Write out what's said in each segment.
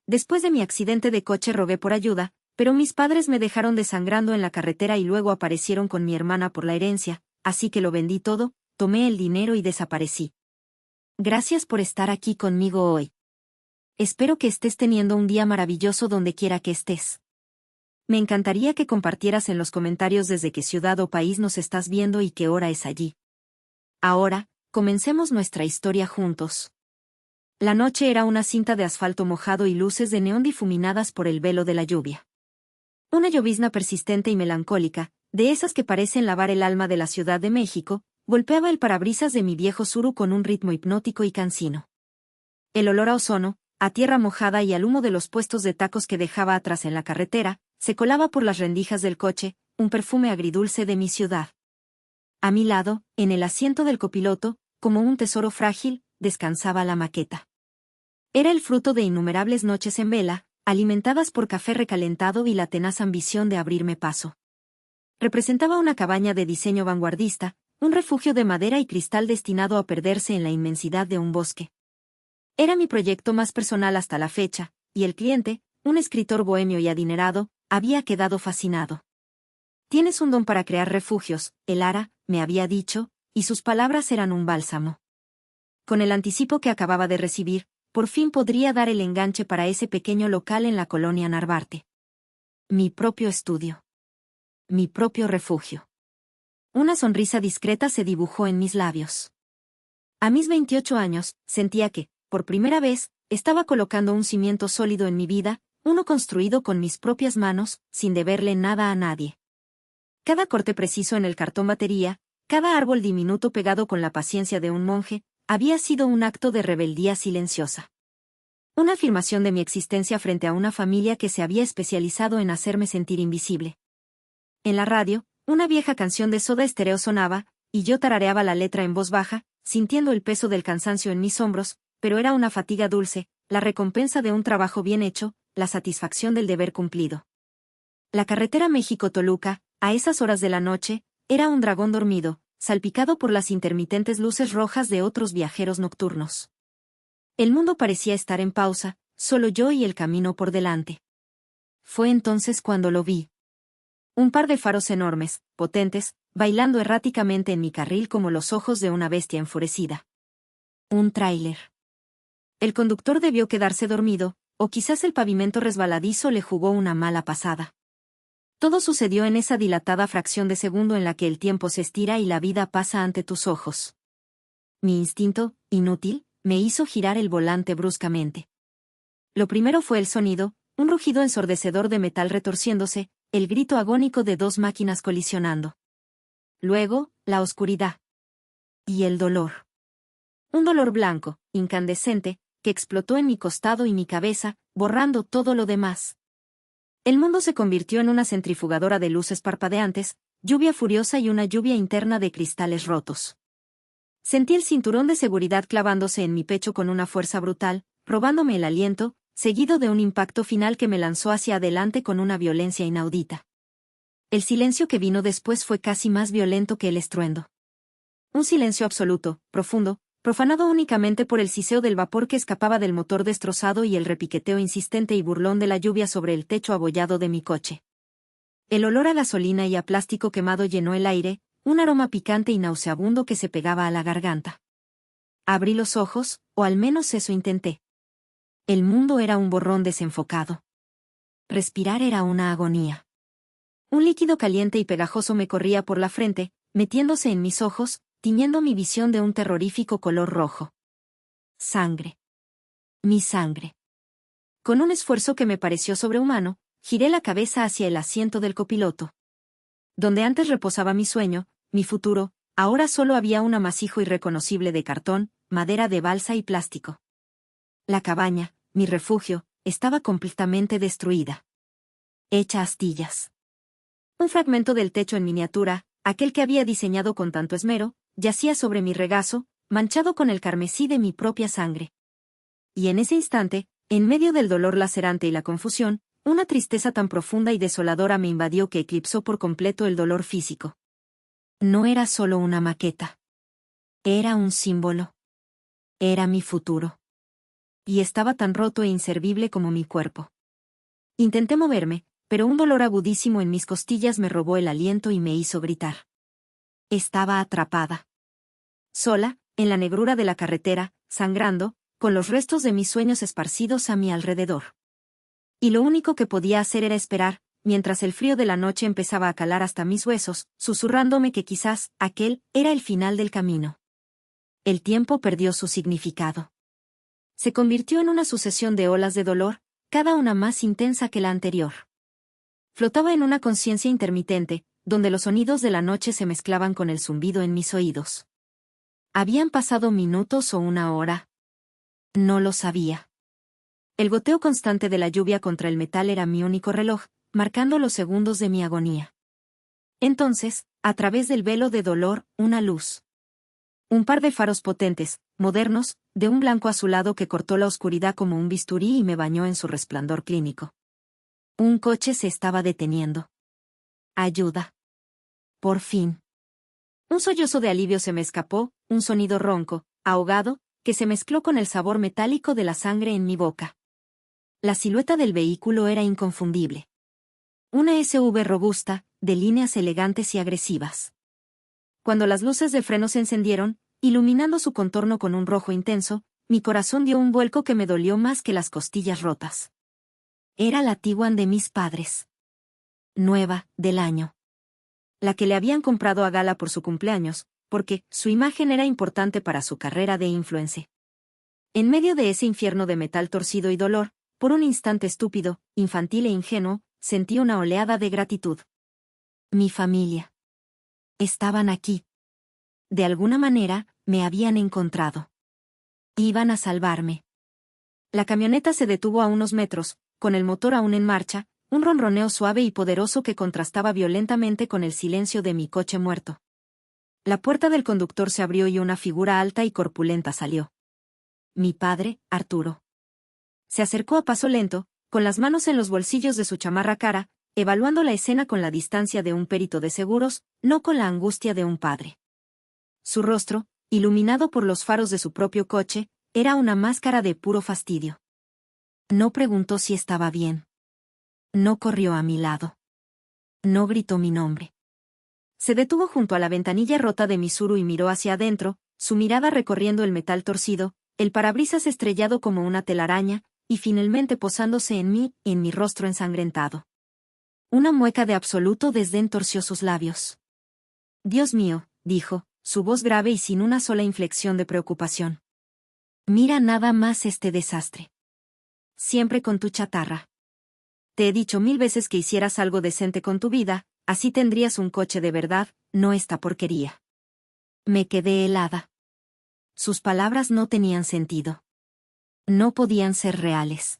Después de mi accidente de coche rogué por ayuda, pero mis padres me dejaron desangrando en la carretera y luego aparecieron con mi hermana por la herencia, así que lo vendí todo, tomé el dinero y desaparecí. Gracias por estar aquí conmigo hoy. Espero que estés teniendo un día maravilloso donde quiera que estés. Me encantaría que compartieras en los comentarios desde qué ciudad o país nos estás viendo y qué hora es allí. Ahora, comencemos nuestra historia juntos. La noche era una cinta de asfalto mojado y luces de neón difuminadas por el velo de la lluvia. Una llovizna persistente y melancólica, de esas que parecen lavar el alma de la Ciudad de México, golpeaba el parabrisas de mi viejo Tsuru con un ritmo hipnótico y cansino. El olor a ozono, a tierra mojada y al humo de los puestos de tacos que dejaba atrás en la carretera, se colaba por las rendijas del coche, un perfume agridulce de mi ciudad. A mi lado, en el asiento del copiloto, como un tesoro frágil, descansaba la maqueta. Era el fruto de innumerables noches en vela, alimentadas por café recalentado y la tenaz ambición de abrirme paso. Representaba una cabaña de diseño vanguardista, un refugio de madera y cristal destinado a perderse en la inmensidad de un bosque. Era mi proyecto más personal hasta la fecha, y el cliente, un escritor bohemio y adinerado, había quedado fascinado. Tienes un don para crear refugios, Elara, me había dicho, y sus palabras eran un bálsamo. Con el anticipo que acababa de recibir, por fin podría dar el enganche para ese pequeño local en la colonia Narvarte. Mi propio estudio. Mi propio refugio. Una sonrisa discreta se dibujó en mis labios. A mis 28 años, sentía que, por primera vez, estaba colocando un cimiento sólido en mi vida, uno construido con mis propias manos, sin deberle nada a nadie. Cada corte preciso en el cartón batería, cada árbol diminuto pegado con la paciencia de un monje, había sido un acto de rebeldía silenciosa. Una afirmación de mi existencia frente a una familia que se había especializado en hacerme sentir invisible. En la radio, una vieja canción de Soda Stereo sonaba, y yo tarareaba la letra en voz baja, sintiendo el peso del cansancio en mis hombros, pero era una fatiga dulce, la recompensa de un trabajo bien hecho, la satisfacción del deber cumplido. La carretera México-Toluca, a esas horas de la noche, era un dragón dormido, salpicado por las intermitentes luces rojas de otros viajeros nocturnos. El mundo parecía estar en pausa, solo yo y el camino por delante. Fue entonces cuando lo vi. Un par de faros enormes, potentes, bailando erráticamente en mi carril como los ojos de una bestia enfurecida. Un tráiler. El conductor debió quedarse dormido, o quizás el pavimento resbaladizo le jugó una mala pasada. Todo sucedió en esa dilatada fracción de segundo en la que el tiempo se estira y la vida pasa ante tus ojos. Mi instinto, inútil, me hizo girar el volante bruscamente. Lo primero fue el sonido, un rugido ensordecedor de metal retorciéndose, el grito agónico de dos máquinas colisionando. Luego, la oscuridad. Y el dolor. Un dolor blanco, incandescente, que explotó en mi costado y mi cabeza, borrando todo lo demás. El mundo se convirtió en una centrifugadora de luces parpadeantes, lluvia furiosa y una lluvia interna de cristales rotos. Sentí el cinturón de seguridad clavándose en mi pecho con una fuerza brutal, robándome el aliento, seguido de un impacto final que me lanzó hacia adelante con una violencia inaudita. El silencio que vino después fue casi más violento que el estruendo. Un silencio absoluto, profundo, profanado únicamente por el siseo del vapor que escapaba del motor destrozado y el repiqueteo insistente y burlón de la lluvia sobre el techo abollado de mi coche. El olor a gasolina y a plástico quemado llenó el aire, un aroma picante y nauseabundo que se pegaba a la garganta. Abrí los ojos, o al menos eso intenté. El mundo era un borrón desenfocado. Respirar era una agonía. Un líquido caliente y pegajoso me corría por la frente, metiéndose en mis ojos, tiñendo mi visión de un terrorífico color rojo. Sangre. Mi sangre. Con un esfuerzo que me pareció sobrehumano, giré la cabeza hacia el asiento del copiloto. Donde antes reposaba mi sueño, mi futuro, ahora solo había un amasijo irreconocible de cartón, madera de balsa y plástico. La cabaña, mi refugio, estaba completamente destruida. Hecha astillas. Un fragmento del techo en miniatura, aquel que había diseñado con tanto esmero, yacía sobre mi regazo, manchado con el carmesí de mi propia sangre. Y en ese instante, en medio del dolor lacerante y la confusión, una tristeza tan profunda y desoladora me invadió que eclipsó por completo el dolor físico. No era solo una maqueta. Era un símbolo. Era mi futuro. y estaba tan roto e inservible como mi cuerpo. Intenté moverme, pero un dolor agudísimo en mis costillas me robó el aliento y me hizo gritar. Estaba atrapada. Sola, en la negrura de la carretera, sangrando, con los restos de mis sueños esparcidos a mi alrededor. Y lo único que podía hacer era esperar, mientras el frío de la noche empezaba a calar hasta mis huesos, susurrándome que quizás aquel era el final del camino. El tiempo perdió su significado. Se convirtió en una sucesión de olas de dolor, cada una más intensa que la anterior. Flotaba en una conciencia intermitente, donde los sonidos de la noche se mezclaban con el zumbido en mis oídos. ¿Habían pasado minutos o una hora? No lo sabía. El goteo constante de la lluvia contra el metal era mi único reloj, marcando los segundos de mi agonía. Entonces, a través del velo de dolor, una luz. Un par de faros potentes, modernos, de un blanco azulado que cortó la oscuridad como un bisturí y me bañó en su resplandor clínico. Un coche se estaba deteniendo. Ayuda. Por fin. Un sollozo de alivio se me escapó, un sonido ronco, ahogado, que se mezcló con el sabor metálico de la sangre en mi boca. La silueta del vehículo era inconfundible. Una SUV robusta, de líneas elegantes y agresivas. Cuando las luces de freno se encendieron, iluminando su contorno con un rojo intenso, mi corazón dio un vuelco que me dolió más que las costillas rotas. Era la Tiguan de mis padres. Nueva, del año. La que le habían comprado a Gala por su cumpleaños, porque su imagen era importante para su carrera de influencer. En medio de ese infierno de metal torcido y dolor, por un instante estúpido, infantil e ingenuo, sentí una oleada de gratitud. Mi familia. Estaban aquí. De alguna manera, me habían encontrado. Iban a salvarme. La camioneta se detuvo a unos metros, con el motor aún en marcha, un ronroneo suave y poderoso que contrastaba violentamente con el silencio de mi coche muerto. La puerta del conductor se abrió y una figura alta y corpulenta salió. Mi padre, Arturo. Se acercó a paso lento, con las manos en los bolsillos de su chamarra cara, evaluando la escena con la distancia de un perito de seguros, no con la angustia de un padre. Su rostro, iluminado por los faros de su propio coche, era una máscara de puro fastidio. No preguntó si estaba bien. No corrió a mi lado. No gritó mi nombre. Se detuvo junto a la ventanilla rota de mi Tsuru y miró hacia adentro, su mirada recorriendo el metal torcido, el parabrisas estrellado como una telaraña, y finalmente posándose en mi rostro ensangrentado. Una mueca de absoluto desdén torció sus labios. Dios mío, dijo, su voz grave y sin una sola inflexión de preocupación. Mira nada más este desastre. Siempre con tu chatarra. Te he dicho 1000 veces que hicieras algo decente con tu vida, así tendrías un coche de verdad, no esta porquería. Me quedé helada. Sus palabras no tenían sentido. No podían ser reales.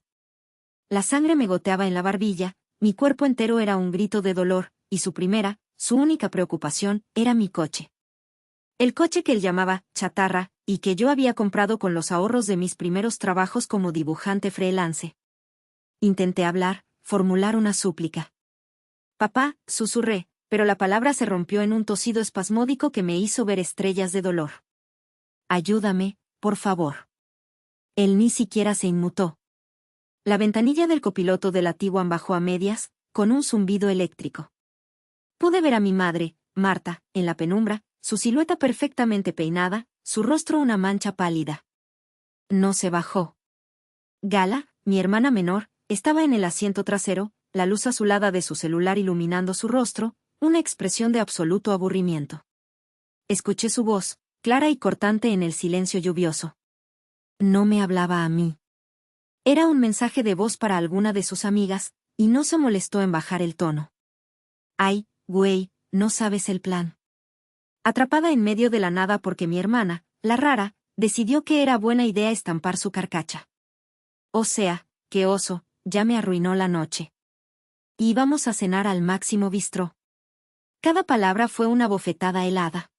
La sangre me goteaba en la barbilla, mi cuerpo entero era un grito de dolor, y su única preocupación, era mi coche. El coche que él llamaba chatarra, y que yo había comprado con los ahorros de mis primeros trabajos como dibujante freelance. Intenté hablar, formular una súplica. Papá, susurré, pero la palabra se rompió en un tosido espasmódico que me hizo ver estrellas de dolor. Ayúdame, por favor. Él ni siquiera se inmutó. La ventanilla del copiloto de la Tiguan bajó a medias, con un zumbido eléctrico. Pude ver a mi madre, Marta, en la penumbra, su silueta perfectamente peinada, su rostro una mancha pálida. No se bajó. Gala, mi hermana menor, estaba en el asiento trasero, la luz azulada de su celular iluminando su rostro, una expresión de absoluto aburrimiento. Escuché su voz, clara y cortante en el silencio lluvioso. No me hablaba a mí. Era un mensaje de voz para alguna de sus amigas, y no se molestó en bajar el tono. Ay, güey, no sabes el plan. Atrapada en medio de la nada porque mi hermana, la rara, decidió que era buena idea estampar su carcacha. O sea, qué oso, ya me arruinó la noche. Íbamos a cenar al Máximo Bistró. Cada palabra fue una bofetada helada.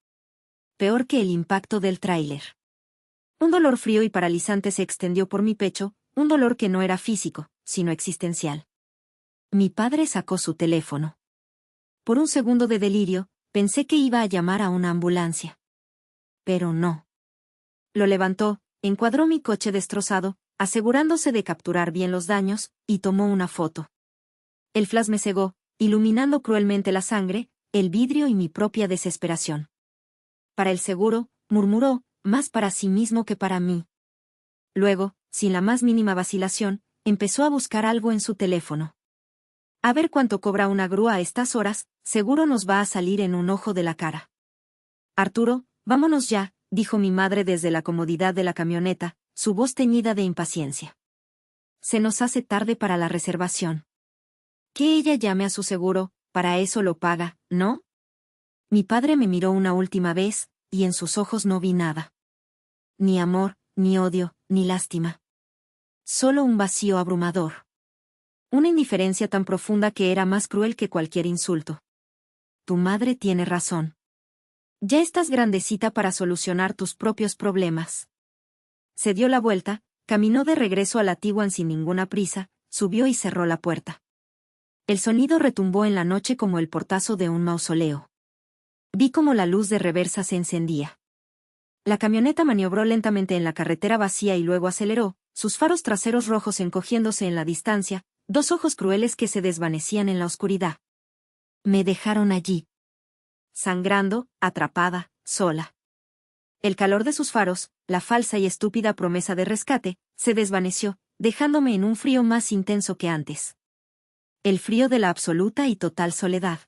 Peor que el impacto del tráiler. Un dolor frío y paralizante se extendió por mi pecho, un dolor que no era físico, sino existencial. Mi padre sacó su teléfono. Por un segundo de delirio, pensé que iba a llamar a una ambulancia. Pero no. Lo levantó, encuadró mi coche destrozado, asegurándose de capturar bien los daños, y tomó una foto. El flash me cegó, iluminando cruelmente la sangre, el vidrio y mi propia desesperación. Para el seguro, murmuró, más para sí mismo que para mí. Luego, sin la más mínima vacilación, empezó a buscar algo en su teléfono. A ver cuánto cobra una grúa a estas horas, seguro nos va a salir en un ojo de la cara. Arturo, vámonos ya, dijo mi madre desde la comodidad de la camioneta, su voz teñida de impaciencia. Se nos hace tarde para la reservación. Que ella llame a su seguro, para eso lo paga, ¿no? Mi padre me miró una última vez, y en sus ojos no vi nada. Ni amor, ni odio, ni lástima. Solo un vacío abrumador. Una indiferencia tan profunda que era más cruel que cualquier insulto. Tu madre tiene razón. Ya estás grandecita para solucionar tus propios problemas. Se dio la vuelta, caminó de regreso a la Tiguan sin ninguna prisa, subió y cerró la puerta. El sonido retumbó en la noche como el portazo de un mausoleo. Vi cómo la luz de reversa se encendía. La camioneta maniobró lentamente en la carretera vacía y luego aceleró, sus faros traseros rojos encogiéndose en la distancia, dos ojos crueles que se desvanecían en la oscuridad. Me dejaron allí. Sangrando, atrapada, sola. El calor de sus faros, la falsa y estúpida promesa de rescate, se desvaneció, dejándome en un frío más intenso que antes. El frío de la absoluta y total soledad.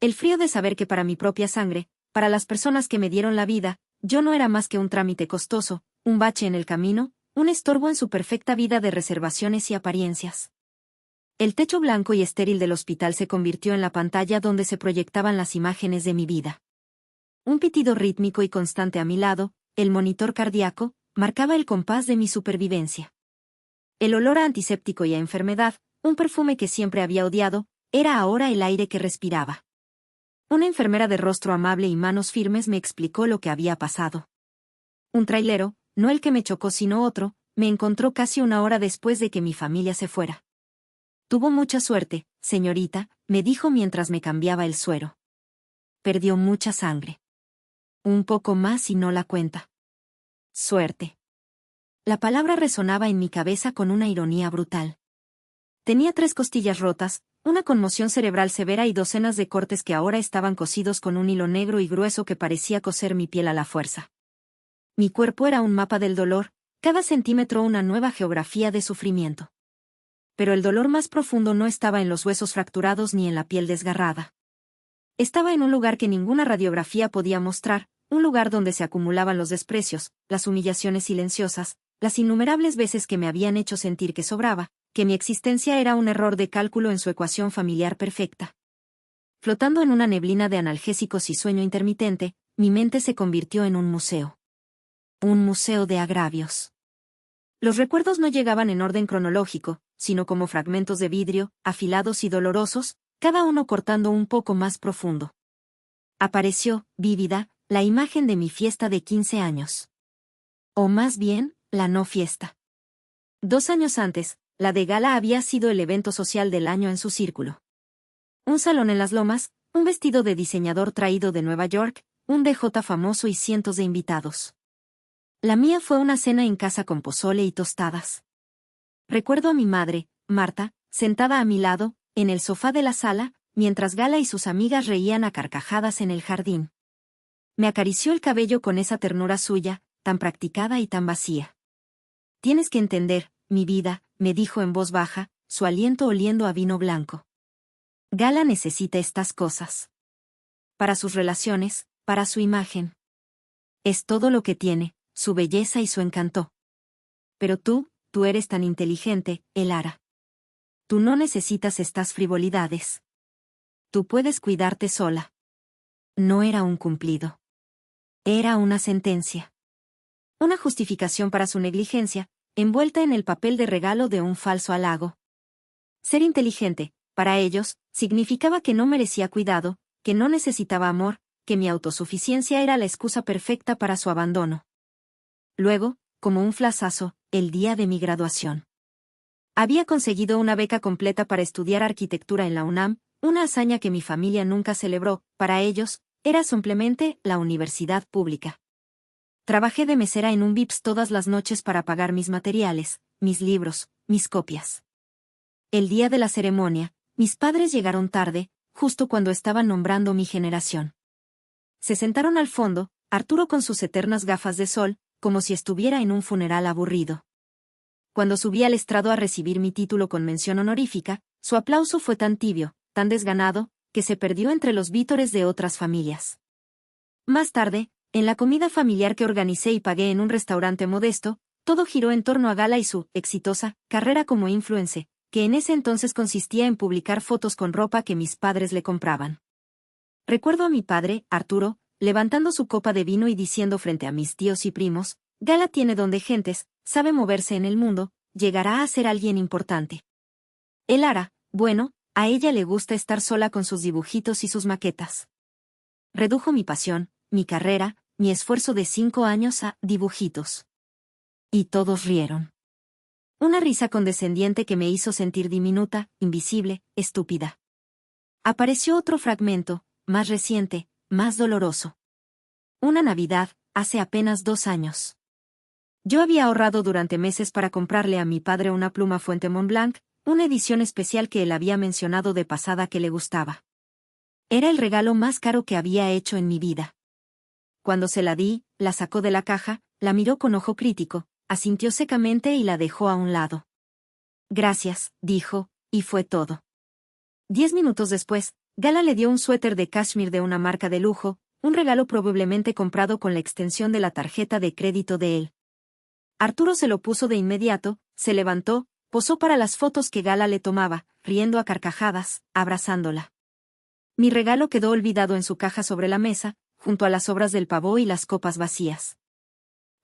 El frío de saber que para mi propia sangre, para las personas que me dieron la vida, yo no era más que un trámite costoso, un bache en el camino, un estorbo en su perfecta vida de reservaciones y apariencias. El techo blanco y estéril del hospital se convirtió en la pantalla donde se proyectaban las imágenes de mi vida. Un pitido rítmico y constante a mi lado, el monitor cardíaco, marcaba el compás de mi supervivencia. El olor a antiséptico y a enfermedad, un perfume que siempre había odiado, era ahora el aire que respiraba. Una enfermera de rostro amable y manos firmes me explicó lo que había pasado. Un trailero, no el que me chocó sino otro, me encontró casi una hora después de que mi familia se fuera. Tuvo mucha suerte, señorita, me dijo mientras me cambiaba el suero. Perdió mucha sangre. Un poco más y no la cuenta. Suerte. La palabra resonaba en mi cabeza con una ironía brutal. Tenía 3 costillas rotas, una conmoción cerebral severa y docenas de cortes que ahora estaban cosidos con un hilo negro y grueso que parecía coser mi piel a la fuerza. Mi cuerpo era un mapa del dolor, cada centímetro una nueva geografía de sufrimiento. Pero el dolor más profundo no estaba en los huesos fracturados ni en la piel desgarrada. Estaba en un lugar que ninguna radiografía podía mostrar, un lugar donde se acumulaban los desprecios, las humillaciones silenciosas, las innumerables veces que me habían hecho sentir que sobraba, que mi existencia era un error de cálculo en su ecuación familiar perfecta. Flotando en una neblina de analgésicos y sueño intermitente, mi mente se convirtió en un museo. Un museo de agravios. Los recuerdos no llegaban en orden cronológico, sino como fragmentos de vidrio, afilados y dolorosos, cada uno cortando un poco más profundo. Apareció, vívida, la imagen de mi fiesta de 15 años. O más bien, la no fiesta. 2 años antes, la de gala había sido el evento social del año en su círculo. Un salón en las lomas, un vestido de diseñador traído de Nueva York, un DJ famoso y cientos de invitados. La mía fue una cena en casa con pozole y tostadas. Recuerdo a mi madre, Marta, sentada a mi lado, en el sofá de la sala, mientras Gala y sus amigas reían a carcajadas en el jardín. Me acarició el cabello con esa ternura suya, tan practicada y tan vacía. Tienes que entender, mi vida, me dijo en voz baja, su aliento oliendo a vino blanco. Gala necesita estas cosas. Para sus relaciones, para su imagen. Es todo lo que tiene, su belleza y su encanto. Pero tú eres tan inteligente, Elara. Tú no necesitas estas frivolidades. Tú puedes cuidarte sola. No era un cumplido. Era una sentencia. Una justificación para su negligencia, envuelta en el papel de regalo de un falso halago. Ser inteligente, para ellos, significaba que no merecía cuidado, que no necesitaba amor, que mi autosuficiencia era la excusa perfecta para su abandono. Luego, como un flashazo, el día de mi graduación. Había conseguido una beca completa para estudiar arquitectura en la UNAM, una hazaña que mi familia nunca celebró, para ellos, era simplemente la universidad pública. Trabajé de mesera en un Vips todas las noches para pagar mis materiales, mis libros, mis copias. El día de la ceremonia, mis padres llegaron tarde, justo cuando estaban nombrando mi generación. Se sentaron al fondo, Arturo con sus eternas gafas de sol, como si estuviera en un funeral aburrido. Cuando subí al estrado a recibir mi título con mención honorífica, su aplauso fue tan tibio, tan desganado, que se perdió entre los vítores de otras familias. Más tarde, en la comida familiar que organicé y pagué en un restaurante modesto, todo giró en torno a Gala y su exitosa carrera como influencer, que en ese entonces consistía en publicar fotos con ropa que mis padres le compraban. Recuerdo a mi padre, Arturo, levantando su copa de vino y diciendo frente a mis tíos y primos: Gala tiene don de gentes, sabe moverse en el mundo, llegará a ser alguien importante. El Ara, bueno, a ella le gusta estar sola con sus dibujitos y sus maquetas. Redujo mi pasión, mi carrera, mi esfuerzo de 5 años a dibujitos. Y todos rieron. Una risa condescendiente que me hizo sentir diminuta, invisible, estúpida. Apareció otro fragmento, más reciente, más doloroso. Una Navidad, hace apenas 2 años. Yo había ahorrado durante meses para comprarle a mi padre una pluma Fuente Montblanc, una edición especial que él había mencionado de pasada que le gustaba. Era el regalo más caro que había hecho en mi vida. Cuando se la di, la sacó de la caja, la miró con ojo crítico, asintió secamente y la dejó a un lado. Gracias, dijo, y fue todo. 10 minutos después, Gala le dio un suéter de cashmere de una marca de lujo, un regalo probablemente comprado con la extensión de la tarjeta de crédito de él. Arturo se lo puso de inmediato, se levantó, posó para las fotos que Gala le tomaba, riendo a carcajadas, abrazándola. Mi regalo quedó olvidado en su caja sobre la mesa, junto a las sobras del pavó y las copas vacías.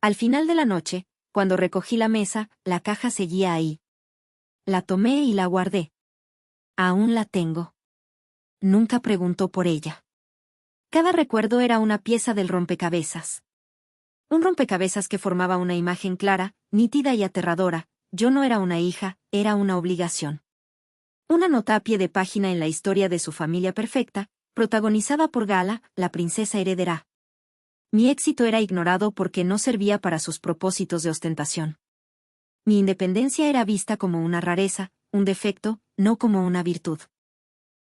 Al final de la noche, cuando recogí la mesa, la caja seguía ahí. La tomé y la guardé. Aún la tengo. Nunca preguntó por ella. Cada recuerdo era una pieza del rompecabezas. Un rompecabezas que formaba una imagen clara, nítida y aterradora. Yo no era una hija, era una obligación. Una nota a pie de página en la historia de su familia perfecta, protagonizada por Gala, la princesa heredera. Mi éxito era ignorado porque no servía para sus propósitos de ostentación. Mi independencia era vista como una rareza, un defecto, no como una virtud.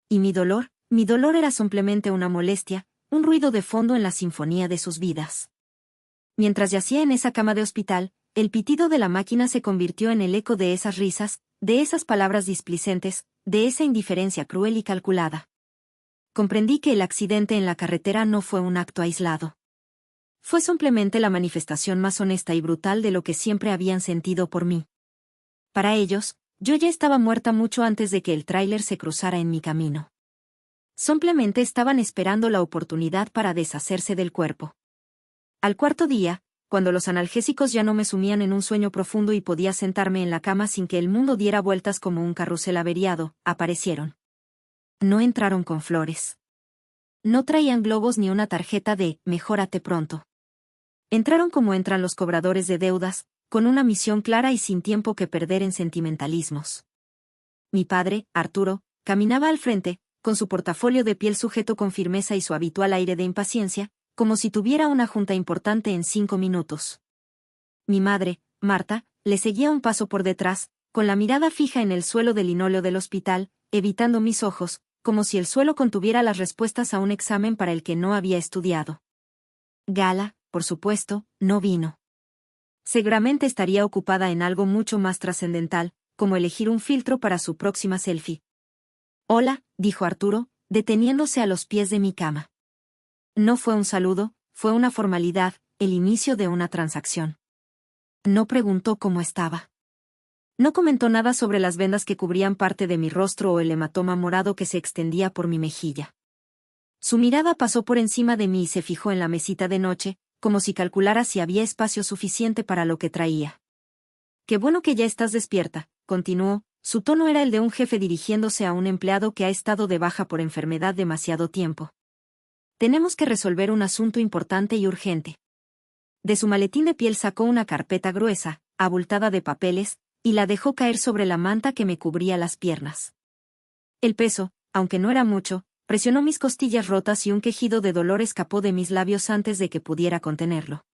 Y mi dolor era simplemente una molestia, un ruido de fondo en la sinfonía de sus vidas. Mientras yacía en esa cama de hospital, el pitido de la máquina se convirtió en el eco de esas risas, de esas palabras displicentes, de esa indiferencia cruel y calculada. Comprendí que el accidente en la carretera no fue un acto aislado. Fue simplemente la manifestación más honesta y brutal de lo que siempre habían sentido por mí. Para ellos, yo ya estaba muerta mucho antes de que el tráiler se cruzara en mi camino. Simplemente estaban esperando la oportunidad para deshacerse del cuerpo. Al cuarto día, cuando los analgésicos ya no me sumían en un sueño profundo y podía sentarme en la cama sin que el mundo diera vueltas como un carrusel averiado, aparecieron. No entraron con flores. No traían globos ni una tarjeta de «Mejórate pronto». Entraron como entran los cobradores de deudas, con una misión clara y sin tiempo que perder en sentimentalismos. Mi padre, Arturo, caminaba al frente, con su portafolio de piel sujeto con firmeza y su habitual aire de impaciencia, como si tuviera una junta importante en 5 minutos. Mi madre, Marta, le seguía un paso por detrás, con la mirada fija en el suelo del linóleo del hospital, evitando mis ojos, como si el suelo contuviera las respuestas a un examen para el que no había estudiado. Gala, por supuesto, no vino. Seguramente estaría ocupada en algo mucho más trascendental, como elegir un filtro para su próxima selfie. Hola, dijo Arturo, deteniéndose a los pies de mi cama. No fue un saludo, fue una formalidad, el inicio de una transacción. No preguntó cómo estaba. No comentó nada sobre las vendas que cubrían parte de mi rostro o el hematoma morado que se extendía por mi mejilla. Su mirada pasó por encima de mí y se fijó en la mesita de noche, como si calculara si había espacio suficiente para lo que traía. Qué bueno que ya estás despierta, continuó, su tono era el de un jefe dirigiéndose a un empleado que ha estado de baja por enfermedad demasiado tiempo. Tenemos que resolver un asunto importante y urgente. De su maletín de piel sacó una carpeta gruesa, abultada de papeles, y la dejó caer sobre la manta que me cubría las piernas. El peso, aunque no era mucho, presionó mis costillas rotas y un quejido de dolor escapó de mis labios antes de que pudiera contenerlo.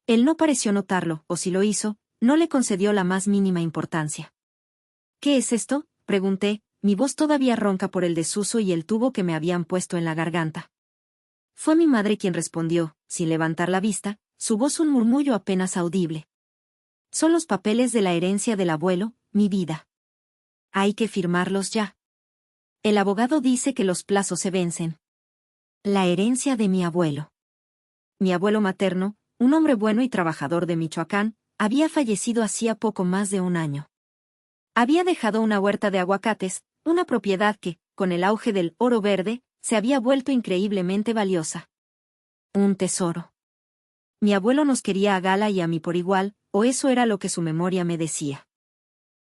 Él no pareció notarlo, o si lo hizo, no le concedió la más mínima importancia. ¿Qué es esto?, pregunté, mi voz todavía ronca por el desuso y el tubo que me habían puesto en la garganta. Fue mi madre quien respondió, sin levantar la vista, su voz un murmullo apenas audible. Son los papeles de la herencia del abuelo, mi vida. Hay que firmarlos ya. El abogado dice que los plazos se vencen. La herencia de mi abuelo. Mi abuelo materno, un hombre bueno y trabajador de Michoacán, había fallecido hacía poco más de un año. Había dejado una huerta de aguacates, una propiedad que, con el auge del oro verde, se había vuelto increíblemente valiosa. Un tesoro. Mi abuelo nos quería a Gala y a mí por igual, o eso era lo que su memoria me decía.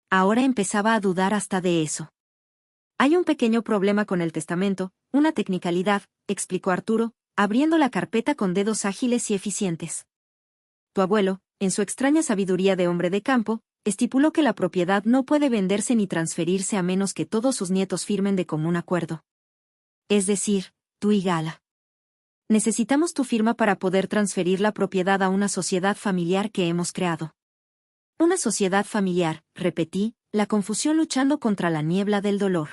Ahora empezaba a dudar hasta de eso. Hay un pequeño problema con el testamento, una tecnicalidad, explicó Arturo, abriendo la carpeta con dedos ágiles y eficientes. Tu abuelo, en su extraña sabiduría de hombre de campo, estipuló que la propiedad no puede venderse ni transferirse a menos que todos sus nietos firmen de común acuerdo. Es decir, tú y Gala. Necesitamos tu firma para poder transferir la propiedad a una sociedad familiar que hemos creado. Una sociedad familiar, repetí, la confusión luchando contra la niebla del dolor.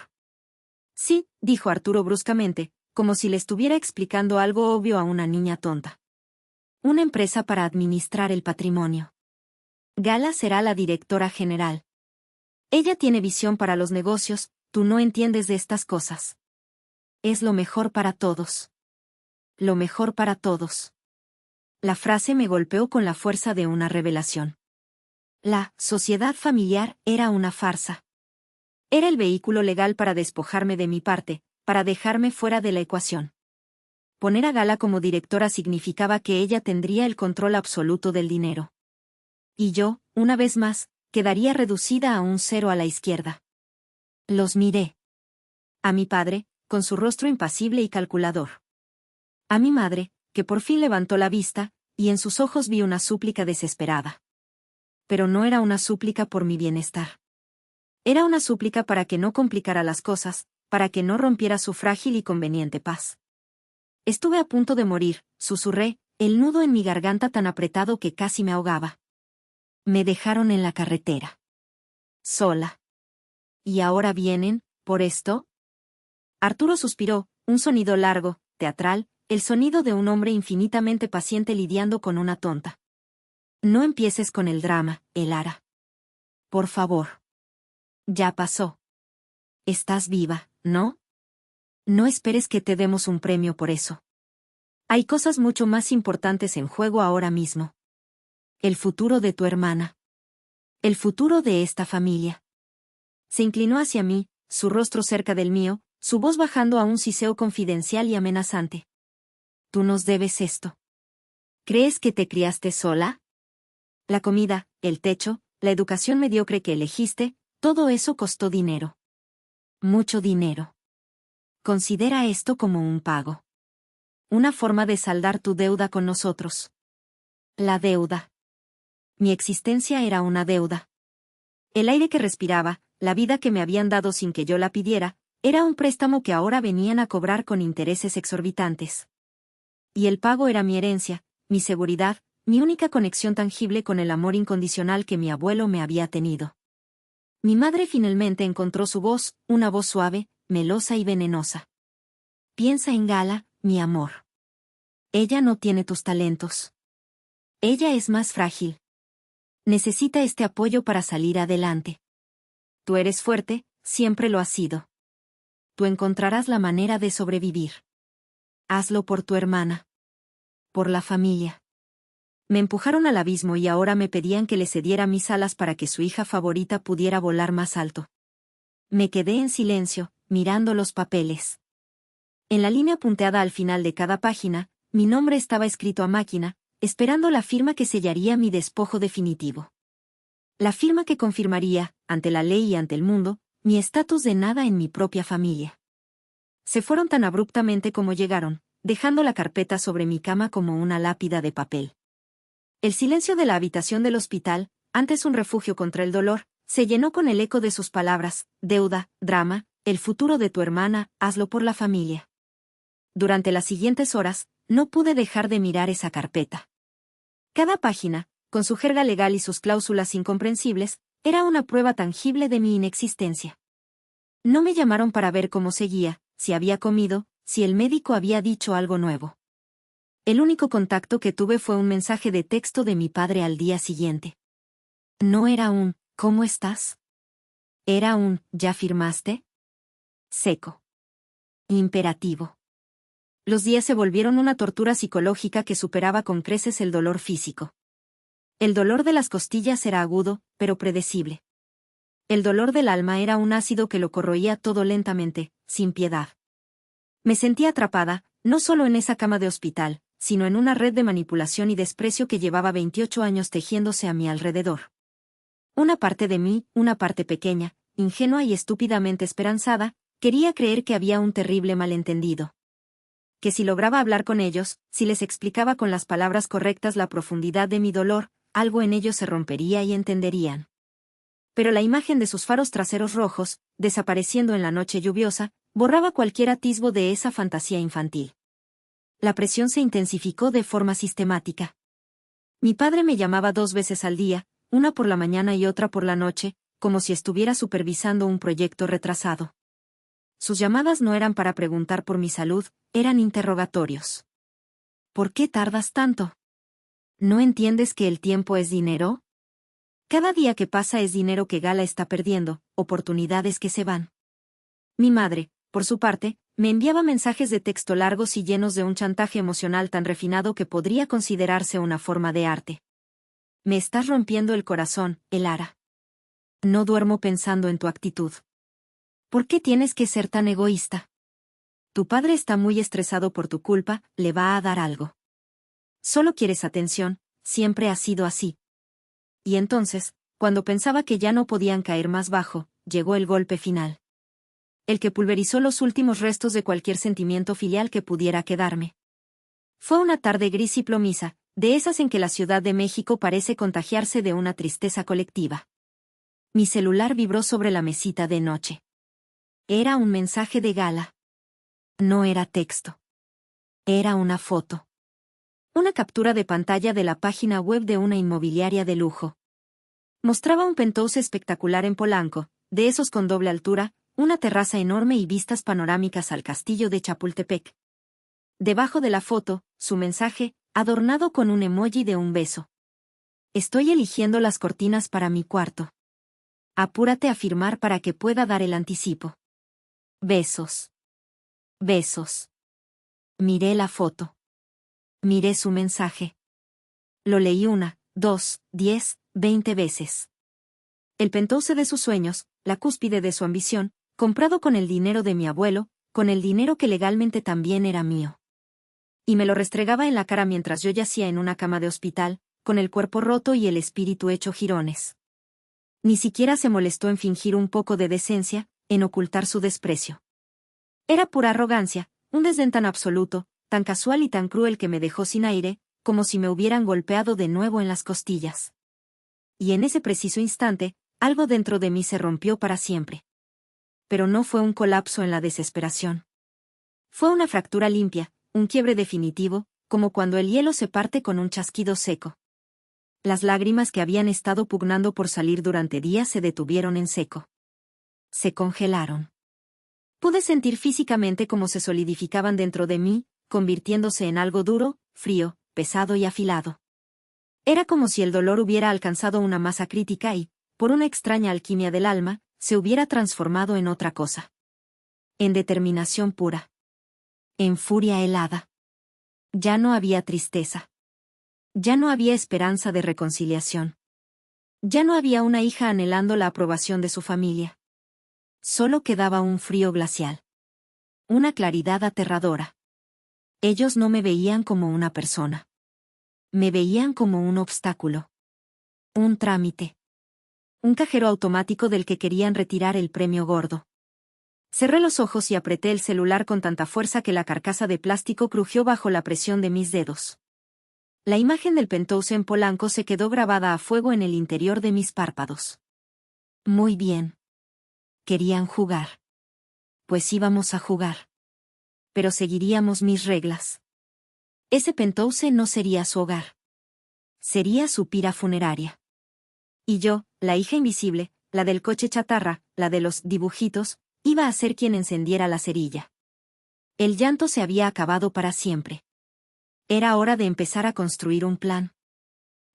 Sí, dijo Arturo bruscamente, como si le estuviera explicando algo obvio a una niña tonta. Una empresa para administrar el patrimonio. Gala será la directora general. Ella tiene visión para los negocios, tú no entiendes de estas cosas. Es lo mejor para todos. Lo mejor para todos. La frase me golpeó con la fuerza de una revelación. La sociedad familiar era una farsa. Era el vehículo legal para despojarme de mi parte, para dejarme fuera de la ecuación. Poner a Gala como directora significaba que ella tendría el control absoluto del dinero. Y yo, una vez más, quedaría reducida a un cero a la izquierda. Los miré. A mi padre, con su rostro impasible y calculador. A mi madre, que por fin levantó la vista, y en sus ojos vi una súplica desesperada. Pero no era una súplica por mi bienestar. Era una súplica para que no complicara las cosas, para que no rompiera su frágil y conveniente paz. Estuve a punto de morir, susurré, el nudo en mi garganta tan apretado que casi me ahogaba. Me dejaron en la carretera. Sola. ¿Y ahora vienen, por esto? Arturo suspiró, un sonido largo, teatral, el sonido de un hombre infinitamente paciente lidiando con una tonta. No empieces con el drama, Elara. Por favor. Ya pasó. Estás viva, ¿no? No esperes que te demos un premio por eso. Hay cosas mucho más importantes en juego ahora mismo. El futuro de tu hermana. El futuro de esta familia. Se inclinó hacia mí, su rostro cerca del mío, su voz bajando a un siseo confidencial y amenazante. Tú nos debes esto. ¿Crees que te criaste sola? La comida, el techo, la educación mediocre que elegiste, todo eso costó dinero. Mucho dinero. Considera esto como un pago. Una forma de saldar tu deuda con nosotros. La deuda. Mi existencia era una deuda. El aire que respiraba, la vida que me habían dado sin que yo la pidiera, era un préstamo que ahora venían a cobrar con intereses exorbitantes. Y el pago era mi herencia, mi seguridad, mi única conexión tangible con el amor incondicional que mi abuelo me había tenido. Mi madre finalmente encontró su voz, una voz suave, melosa y venenosa. Piensa en Gala, mi amor. Ella no tiene tus talentos. Ella es más frágil. Necesita este apoyo para salir adelante. Tú eres fuerte, siempre lo has sido. Tú encontrarás la manera de sobrevivir. Hazlo por tu hermana. Por la familia. Me empujaron al abismo y ahora me pedían que le cediera mis alas para que su hija favorita pudiera volar más alto. Me quedé en silencio, mirando los papeles. En la línea punteada al final de cada página, mi nombre estaba escrito a máquina, esperando la firma que sellaría mi despojo definitivo. La firma que confirmaría, ante la ley y ante el mundo, mi estatus de nada en mi propia familia. Se fueron tan abruptamente como llegaron, dejando la carpeta sobre mi cama como una lápida de papel. El silencio de la habitación del hospital, antes un refugio contra el dolor, se llenó con el eco de sus palabras: deuda, drama, el futuro de tu hermana, hazlo por la familia. Durante las siguientes horas, no pude dejar de mirar esa carpeta. Cada página, con su jerga legal y sus cláusulas incomprensibles, era una prueba tangible de mi inexistencia. No me llamaron para ver cómo seguía, si había comido, si el médico había dicho algo nuevo. El único contacto que tuve fue un mensaje de texto de mi padre al día siguiente. No era un ¿cómo estás? Era un ¿ya firmaste? Seco. Imperativo. Los días se volvieron una tortura psicológica que superaba con creces el dolor físico. El dolor de las costillas era agudo, pero predecible. El dolor del alma era un ácido que lo corroía todo lentamente, sin piedad. Me sentía atrapada, no solo en esa cama de hospital, sino en una red de manipulación y desprecio que llevaba 28 años tejiéndose a mi alrededor. Una parte de mí, una parte pequeña, ingenua y estúpidamente esperanzada, quería creer que había un terrible malentendido. Que si lograba hablar con ellos, si les explicaba con las palabras correctas la profundidad de mi dolor, algo en ellos se rompería y entenderían. Pero la imagen de sus faros traseros rojos, desapareciendo en la noche lluviosa, borraba cualquier atisbo de esa fantasía infantil. La presión se intensificó de forma sistemática. Mi padre me llamaba 2 veces al día, una por la mañana y otra por la noche, como si estuviera supervisando un proyecto retrasado. Sus llamadas no eran para preguntar por mi salud, eran interrogatorios. ¿Por qué tardas tanto? ¿No entiendes que el tiempo es dinero? Cada día que pasa es dinero que Gala está perdiendo, oportunidades que se van. Mi madre, por su parte, me enviaba mensajes de texto largos y llenos de un chantaje emocional tan refinado que podría considerarse una forma de arte. Me estás rompiendo el corazón, Elara. No duermo pensando en tu actitud. ¿Por qué tienes que ser tan egoísta? Tu padre está muy estresado por tu culpa, le va a dar algo. Solo quieres atención, siempre ha sido así. Y entonces, cuando pensaba que ya no podían caer más bajo, llegó el golpe final. El que pulverizó los últimos restos de cualquier sentimiento filial que pudiera quedarme. Fue una tarde gris y plomiza, de esas en que la Ciudad de México parece contagiarse de una tristeza colectiva. Mi celular vibró sobre la mesita de noche. Era un mensaje de Gala. No era texto. Era una foto. Una captura de pantalla de la página web de una inmobiliaria de lujo. Mostraba un penthouse espectacular en Polanco, de esos con doble altura, una terraza enorme y vistas panorámicas al castillo de Chapultepec. Debajo de la foto, su mensaje, adornado con un emoji de un beso. Estoy eligiendo las cortinas para mi cuarto. Apúrate a firmar para que pueda dar el anticipo. Besos. Besos. Miré la foto. Miré su mensaje. Lo leí 1, 2, 10, 20 veces. El penthouse de sus sueños, la cúspide de su ambición, comprado con el dinero de mi abuelo, con el dinero que legalmente también era mío. Y me lo restregaba en la cara mientras yo yacía en una cama de hospital, con el cuerpo roto y el espíritu hecho jirones. Ni siquiera se molestó en fingir un poco de decencia, en ocultar su desprecio. Era pura arrogancia, un desdén tan absoluto, tan casual y tan cruel que me dejó sin aire, como si me hubieran golpeado de nuevo en las costillas. Y en ese preciso instante, algo dentro de mí se rompió para siempre. Pero no fue un colapso en la desesperación. Fue una fractura limpia, un quiebre definitivo, como cuando el hielo se parte con un chasquido seco. Las lágrimas que habían estado pugnando por salir durante días se detuvieron en seco. Se congelaron. Pude sentir físicamente cómo se solidificaban dentro de mí, convirtiéndose en algo duro, frío, pesado y afilado. Era como si el dolor hubiera alcanzado una masa crítica y, por una extraña alquimia del alma, se hubiera transformado en otra cosa. En determinación pura. En furia helada. Ya no había tristeza. Ya no había esperanza de reconciliación. Ya no había una hija anhelando la aprobación de su familia. Solo quedaba un frío glacial. Una claridad aterradora. Ellos no me veían como una persona. Me veían como un obstáculo. Un trámite. Un cajero automático del que querían retirar el premio gordo. Cerré los ojos y apreté el celular con tanta fuerza que la carcasa de plástico crujió bajo la presión de mis dedos. La imagen del penthouse en Polanco se quedó grabada a fuego en el interior de mis párpados. Muy bien. Querían jugar. Pues íbamos a jugar. Pero seguiríamos mis reglas. Ese penthouse no sería su hogar. Sería su pira funeraria. Y yo, la hija invisible, la del coche chatarra, la de los dibujitos, iba a ser quien encendiera la cerilla. El llanto se había acabado para siempre. Era hora de empezar a construir un plan.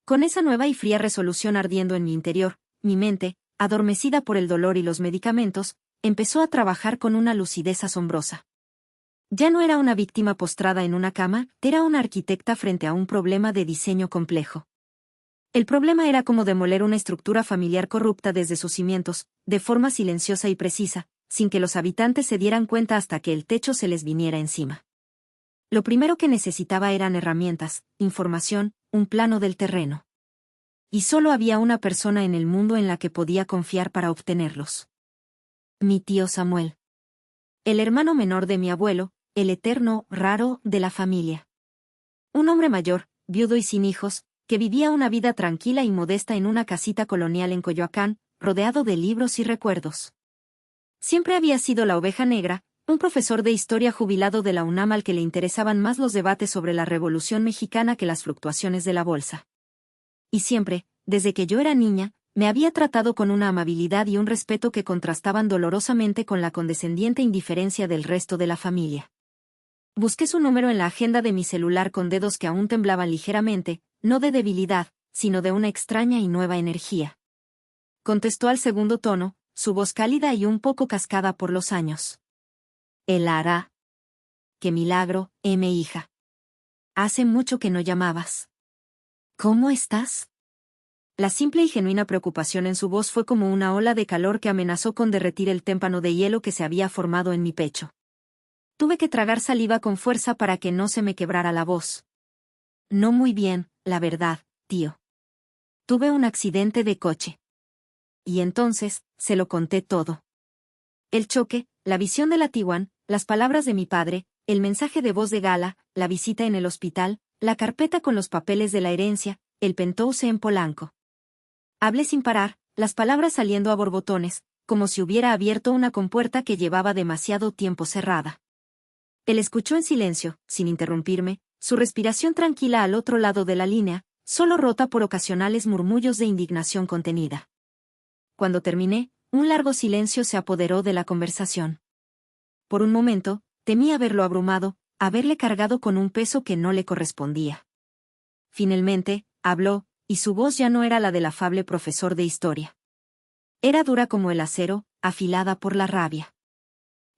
Con esa nueva y fría resolución ardiendo en mi interior, mi mente, adormecida por el dolor y los medicamentos, empezó a trabajar con una lucidez asombrosa. Ya no era una víctima postrada en una cama, era una arquitecta frente a un problema de diseño complejo. El problema era cómo demoler una estructura familiar corrupta desde sus cimientos, de forma silenciosa y precisa, sin que los habitantes se dieran cuenta hasta que el techo se les viniera encima. Lo primero que necesitaba eran herramientas, información, un plano del terreno. Y solo había una persona en el mundo en la que podía confiar para obtenerlos. Mi tío Samuel. El hermano menor de mi abuelo, el eterno, raro, de la familia. Un hombre mayor, viudo y sin hijos, que vivía una vida tranquila y modesta en una casita colonial en Coyoacán, rodeado de libros y recuerdos. Siempre había sido la oveja negra, un profesor de historia jubilado de la UNAM al que le interesaban más los debates sobre la Revolución Mexicana que las fluctuaciones de la bolsa. Y siempre, desde que yo era niña, me había tratado con una amabilidad y un respeto que contrastaban dolorosamente con la condescendiente indiferencia del resto de la familia. Busqué su número en la agenda de mi celular con dedos que aún temblaban ligeramente, no de debilidad, sino de una extraña y nueva energía. Contestó al segundo tono, su voz cálida y un poco cascada por los años. Elara. ¡Qué milagro, hija! Hace mucho que no llamabas. ¿Cómo estás? La simple y genuina preocupación en su voz fue como una ola de calor que amenazó con derretir el témpano de hielo que se había formado en mi pecho. Tuve que tragar saliva con fuerza para que no se me quebrara la voz. No muy bien, la verdad, tío. Tuve un accidente de coche. Y entonces, se lo conté todo. El choque, la visión de la Tiguan, las palabras de mi padre, el mensaje de voz de Gala, la visita en el hospital, la carpeta con los papeles de la herencia, el penthouse en Polanco. Hablé sin parar, las palabras saliendo a borbotones, como si hubiera abierto una compuerta que llevaba demasiado tiempo cerrada. Él escuchó en silencio, sin interrumpirme, su respiración tranquila al otro lado de la línea, solo rota por ocasionales murmullos de indignación contenida. Cuando terminé, un largo silencio se apoderó de la conversación. Por un momento, temí haberlo abrumado, haberle cargado con un peso que no le correspondía. Finalmente, habló, y su voz ya no era la del afable profesor de historia. Era dura como el acero, afilada por la rabia.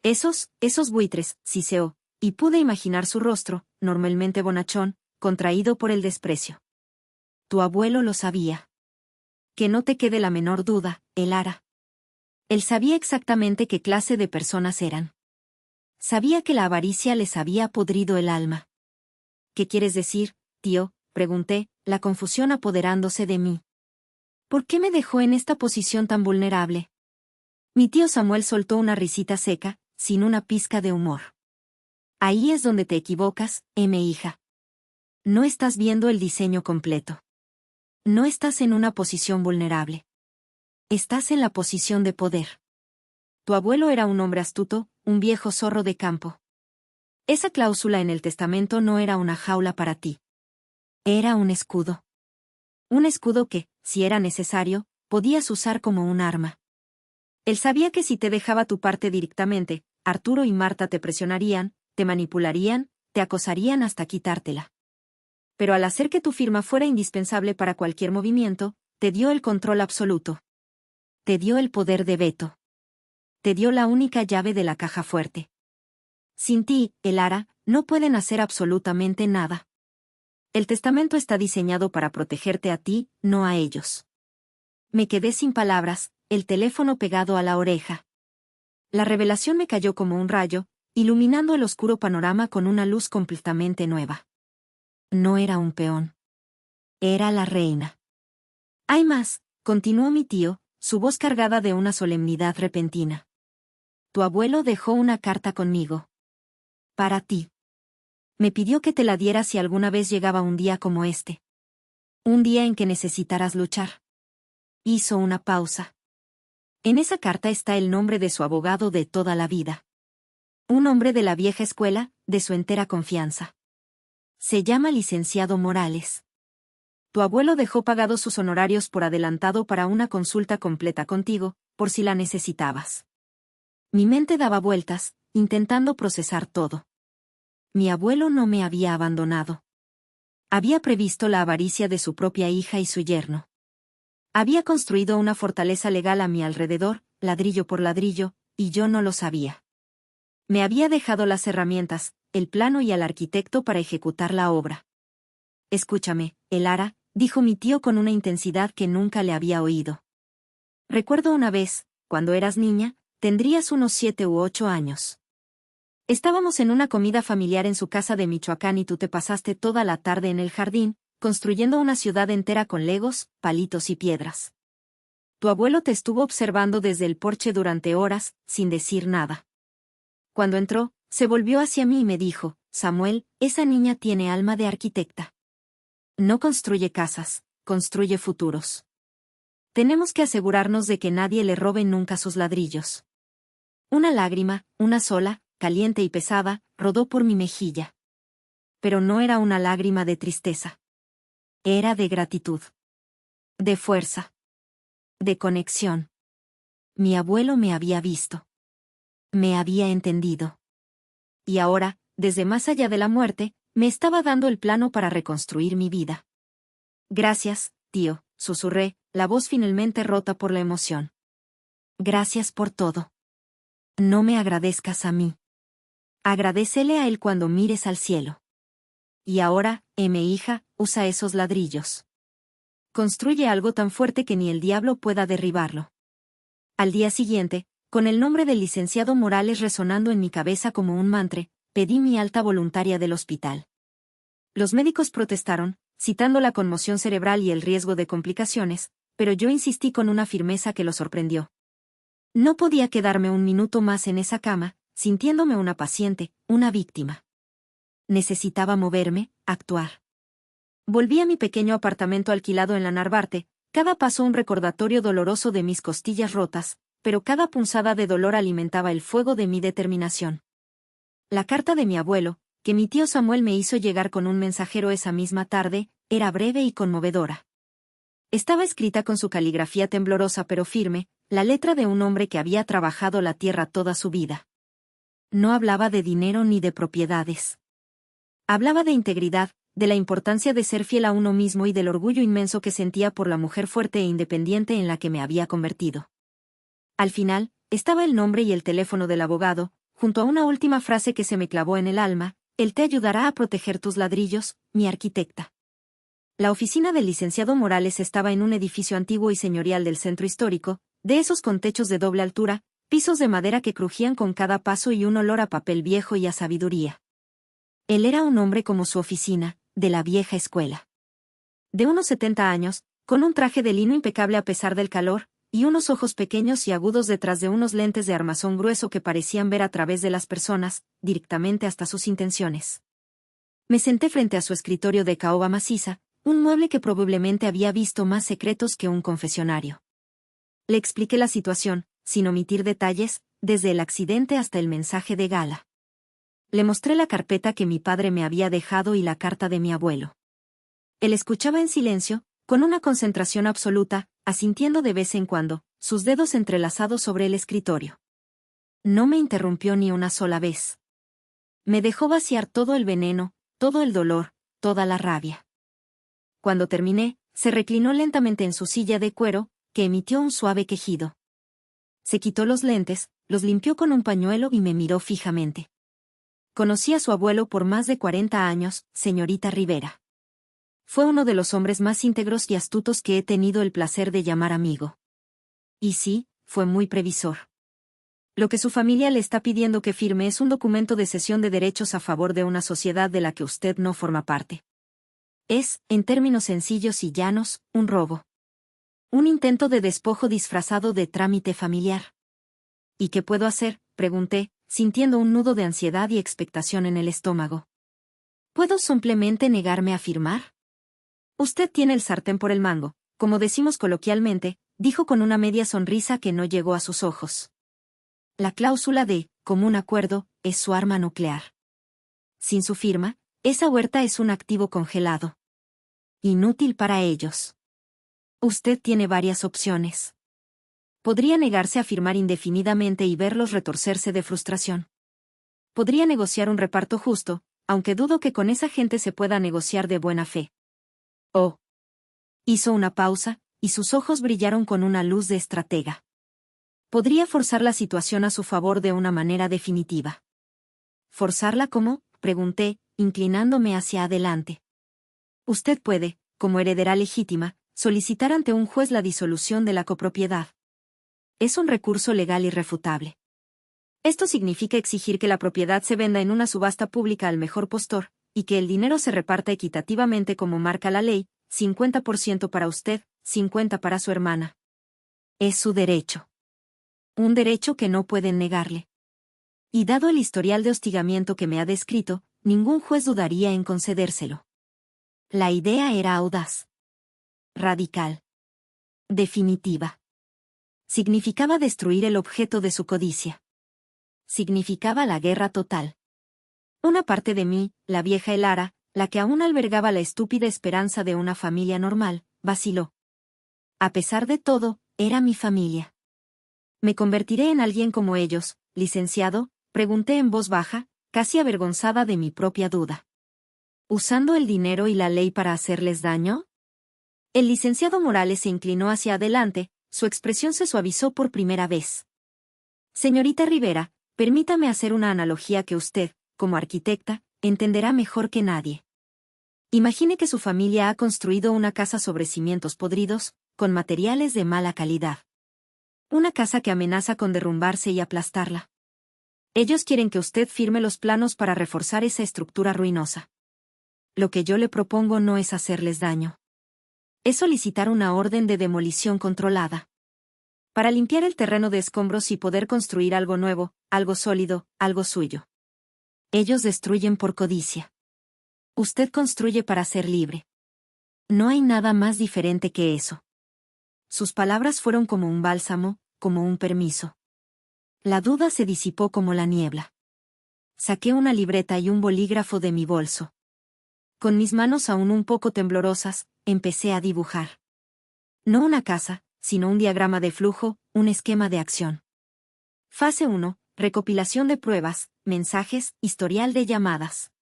Esos buitres, siseó, y pude imaginar su rostro, normalmente bonachón, contraído por el desprecio. Tu abuelo lo sabía. Que no te quede la menor duda, Elara. Él sabía exactamente qué clase de personas eran. Sabía que la avaricia les había podrido el alma. ¿Qué quieres decir, tío?, pregunté, la confusión apoderándose de mí. ¿Por qué me dejó en esta posición tan vulnerable? Mi tío Samuel soltó una risita seca, sin una pizca de humor. Ahí es donde te equivocas, hija. No estás viendo el diseño completo. No estás en una posición vulnerable. Estás en la posición de poder. Tu abuelo era un hombre astuto, un viejo zorro de campo. Esa cláusula en el testamento no era una jaula para ti. Era un escudo. Un escudo que, si era necesario, podías usar como un arma. Él sabía que si te dejaba tu parte directamente, Arturo y Marta te presionarían, te manipularían, te acosarían hasta quitártela. Pero al hacer que tu firma fuera indispensable para cualquier movimiento, te dio el control absoluto. Te dio el poder de veto. Te dio la única llave de la caja fuerte. Sin ti, Elara, no pueden hacer absolutamente nada. El testamento está diseñado para protegerte a ti, no a ellos. Me quedé sin palabras, el teléfono pegado a la oreja. La revelación me cayó como un rayo, iluminando el oscuro panorama con una luz completamente nueva. No era un peón. Era la reina. Hay más, continuó mi tío, su voz cargada de una solemnidad repentina. Tu abuelo dejó una carta conmigo. Para ti. Me pidió que te la diera si alguna vez llegaba un día como este. Un día en que necesitaras luchar. Hizo una pausa. En esa carta está el nombre de su abogado de toda la vida. Un hombre de la vieja escuela, de su entera confianza. Se llama licenciado Morales. Tu abuelo dejó pagados sus honorarios por adelantado para una consulta completa contigo, por si la necesitabas. Mi mente daba vueltas, intentando procesar todo. Mi abuelo no me había abandonado. Había previsto la avaricia de su propia hija y su yerno. Había construido una fortaleza legal a mi alrededor, ladrillo por ladrillo, y yo no lo sabía. Me había dejado las herramientas, el plano y al arquitecto para ejecutar la obra. Escúchame, Elara, dijo mi tío con una intensidad que nunca le había oído. Recuerdo una vez, cuando eras niña, tendrías unos 7 u 8 años. Estábamos en una comida familiar en su casa de Michoacán y tú te pasaste toda la tarde en el jardín, construyendo una ciudad entera con legos, palitos y piedras. Tu abuelo te estuvo observando desde el porche durante horas, sin decir nada. Cuando entró, se volvió hacia mí y me dijo, Samuel, esa niña tiene alma de arquitecta. No construye casas, construye futuros. Tenemos que asegurarnos de que nadie le robe nunca sus ladrillos. Una lágrima, una sola, caliente y pesada, rodó por mi mejilla. Pero no era una lágrima de tristeza. Era de gratitud. De fuerza. De conexión. Mi abuelo me había visto. Me había entendido. Y ahora, desde más allá de la muerte, me estaba dando el plano para reconstruir mi vida. Gracias, tío, susurré, la voz finalmente rota por la emoción. Gracias por todo. No me agradezcas a mí. Agradécele a él cuando mires al cielo. Y ahora, hija, usa esos ladrillos. Construye algo tan fuerte que ni el diablo pueda derribarlo. Al día siguiente, con el nombre del licenciado Morales resonando en mi cabeza como un mantra, pedí mi alta voluntaria del hospital. Los médicos protestaron, citando la conmoción cerebral y el riesgo de complicaciones, pero yo insistí con una firmeza que lo sorprendió. No podía quedarme un minuto más en esa cama, sintiéndome una paciente, una víctima. Necesitaba moverme, actuar. Volví a mi pequeño apartamento alquilado en la Narvarte, cada paso un recordatorio doloroso de mis costillas rotas, pero cada punzada de dolor alimentaba el fuego de mi determinación. La carta de mi abuelo, que mi tío Samuel me hizo llegar con un mensajero esa misma tarde, era breve y conmovedora. Estaba escrita con su caligrafía temblorosa pero firme, la letra de un hombre que había trabajado la tierra toda su vida. No hablaba de dinero ni de propiedades. Hablaba de integridad, de la importancia de ser fiel a uno mismo y del orgullo inmenso que sentía por la mujer fuerte e independiente en la que me había convertido. Al final, estaba el nombre y el teléfono del abogado, junto a una última frase que se me clavó en el alma: él te ayudará a proteger tus ladrillos, mi arquitecta. La oficina del licenciado Morales estaba en un edificio antiguo y señorial del centro histórico, de esos con techos de doble altura, pisos de madera que crujían con cada paso y un olor a papel viejo y a sabiduría. Él era un hombre como su oficina, de la vieja escuela. De unos 70 años, con un traje de lino impecable a pesar del calor, y unos ojos pequeños y agudos detrás de unos lentes de armazón grueso que parecían ver a través de las personas, directamente hasta sus intenciones. Me senté frente a su escritorio de caoba maciza, un mueble que probablemente había visto más secretos que un confesionario. Le expliqué la situación, sin omitir detalles, desde el accidente hasta el mensaje de gala. Le mostré la carpeta que mi padre me había dejado y la carta de mi abuelo. Él escuchaba en silencio, con una concentración absoluta, asintiendo de vez en cuando, sus dedos entrelazados sobre el escritorio. No me interrumpió ni una sola vez. Me dejó vaciar todo el veneno, todo el dolor, toda la rabia. Cuando terminé, se reclinó lentamente en su silla de cuero, que emitió un suave quejido. Se quitó los lentes, los limpió con un pañuelo y me miró fijamente. Conocí a su abuelo por más de 40 años, señorita Rivera. Fue uno de los hombres más íntegros y astutos que he tenido el placer de llamar amigo. Y sí, fue muy previsor. Lo que su familia le está pidiendo que firme es un documento de cesión de derechos a favor de una sociedad de la que usted no forma parte. Es, en términos sencillos y llanos, un robo. Un intento de despojo disfrazado de trámite familiar. ¿Y qué puedo hacer?, pregunté, sintiendo un nudo de ansiedad y expectación en el estómago. ¿Puedo simplemente negarme a firmar? Usted tiene el sartén por el mango, como decimos coloquialmente, dijo con una media sonrisa que no llegó a sus ojos. La cláusula de común acuerdo es su arma nuclear. Sin su firma, esa huerta es un activo congelado. Inútil para ellos. Usted tiene varias opciones. Podría negarse a firmar indefinidamente y verlos retorcerse de frustración. Podría negociar un reparto justo, aunque dudo que con esa gente se pueda negociar de buena fe. Oh. Hizo una pausa, y sus ojos brillaron con una luz de estratega. Podría forzar la situación a su favor de una manera definitiva. ¿Forzarla cómo?, pregunté, inclinándome hacia adelante. Usted puede, como heredera legítima, solicitar ante un juez la disolución de la copropiedad. Es un recurso legal irrefutable. Esto significa exigir que la propiedad se venda en una subasta pública al mejor postor, y que el dinero se reparta equitativamente como marca la ley, 50% para usted, 50% para su hermana. Es su derecho. Un derecho que no pueden negarle. Y dado el historial de hostigamiento que me ha descrito, ningún juez dudaría en concedérselo. La idea era audaz. Radical. Definitiva. Significaba destruir el objeto de su codicia. Significaba la guerra total. Una parte de mí, la vieja Elara, la que aún albergaba la estúpida esperanza de una familia normal, vaciló. A pesar de todo, era mi familia. ¿Me convertiré en alguien como ellos, licenciado?, pregunté en voz baja, casi avergonzada de mi propia duda. ¿Usando el dinero y la ley para hacerles daño? El licenciado Morales se inclinó hacia adelante, su expresión se suavizó por primera vez. Señorita Rivera, permítame hacer una analogía que usted, como arquitecta, entenderá mejor que nadie. Imagine que su familia ha construido una casa sobre cimientos podridos, con materiales de mala calidad. Una casa que amenaza con derrumbarse y aplastarla. Ellos quieren que usted firme los planos para reforzar esa estructura ruinosa. Lo que yo le propongo no es hacerles daño. Es solicitar una orden de demolición controlada. Para limpiar el terreno de escombros y poder construir algo nuevo, algo sólido, algo suyo. Ellos destruyen por codicia. Usted construye para ser libre. No hay nada más diferente que eso. Sus palabras fueron como un bálsamo, como un permiso. La duda se disipó como la niebla. Saqué una libreta y un bolígrafo de mi bolso. Con mis manos aún un poco temblorosas, empecé a dibujar. No una casa, sino un diagrama de flujo, un esquema de acción. Fase 1, recopilación de pruebas, mensajes, historial de llamadas.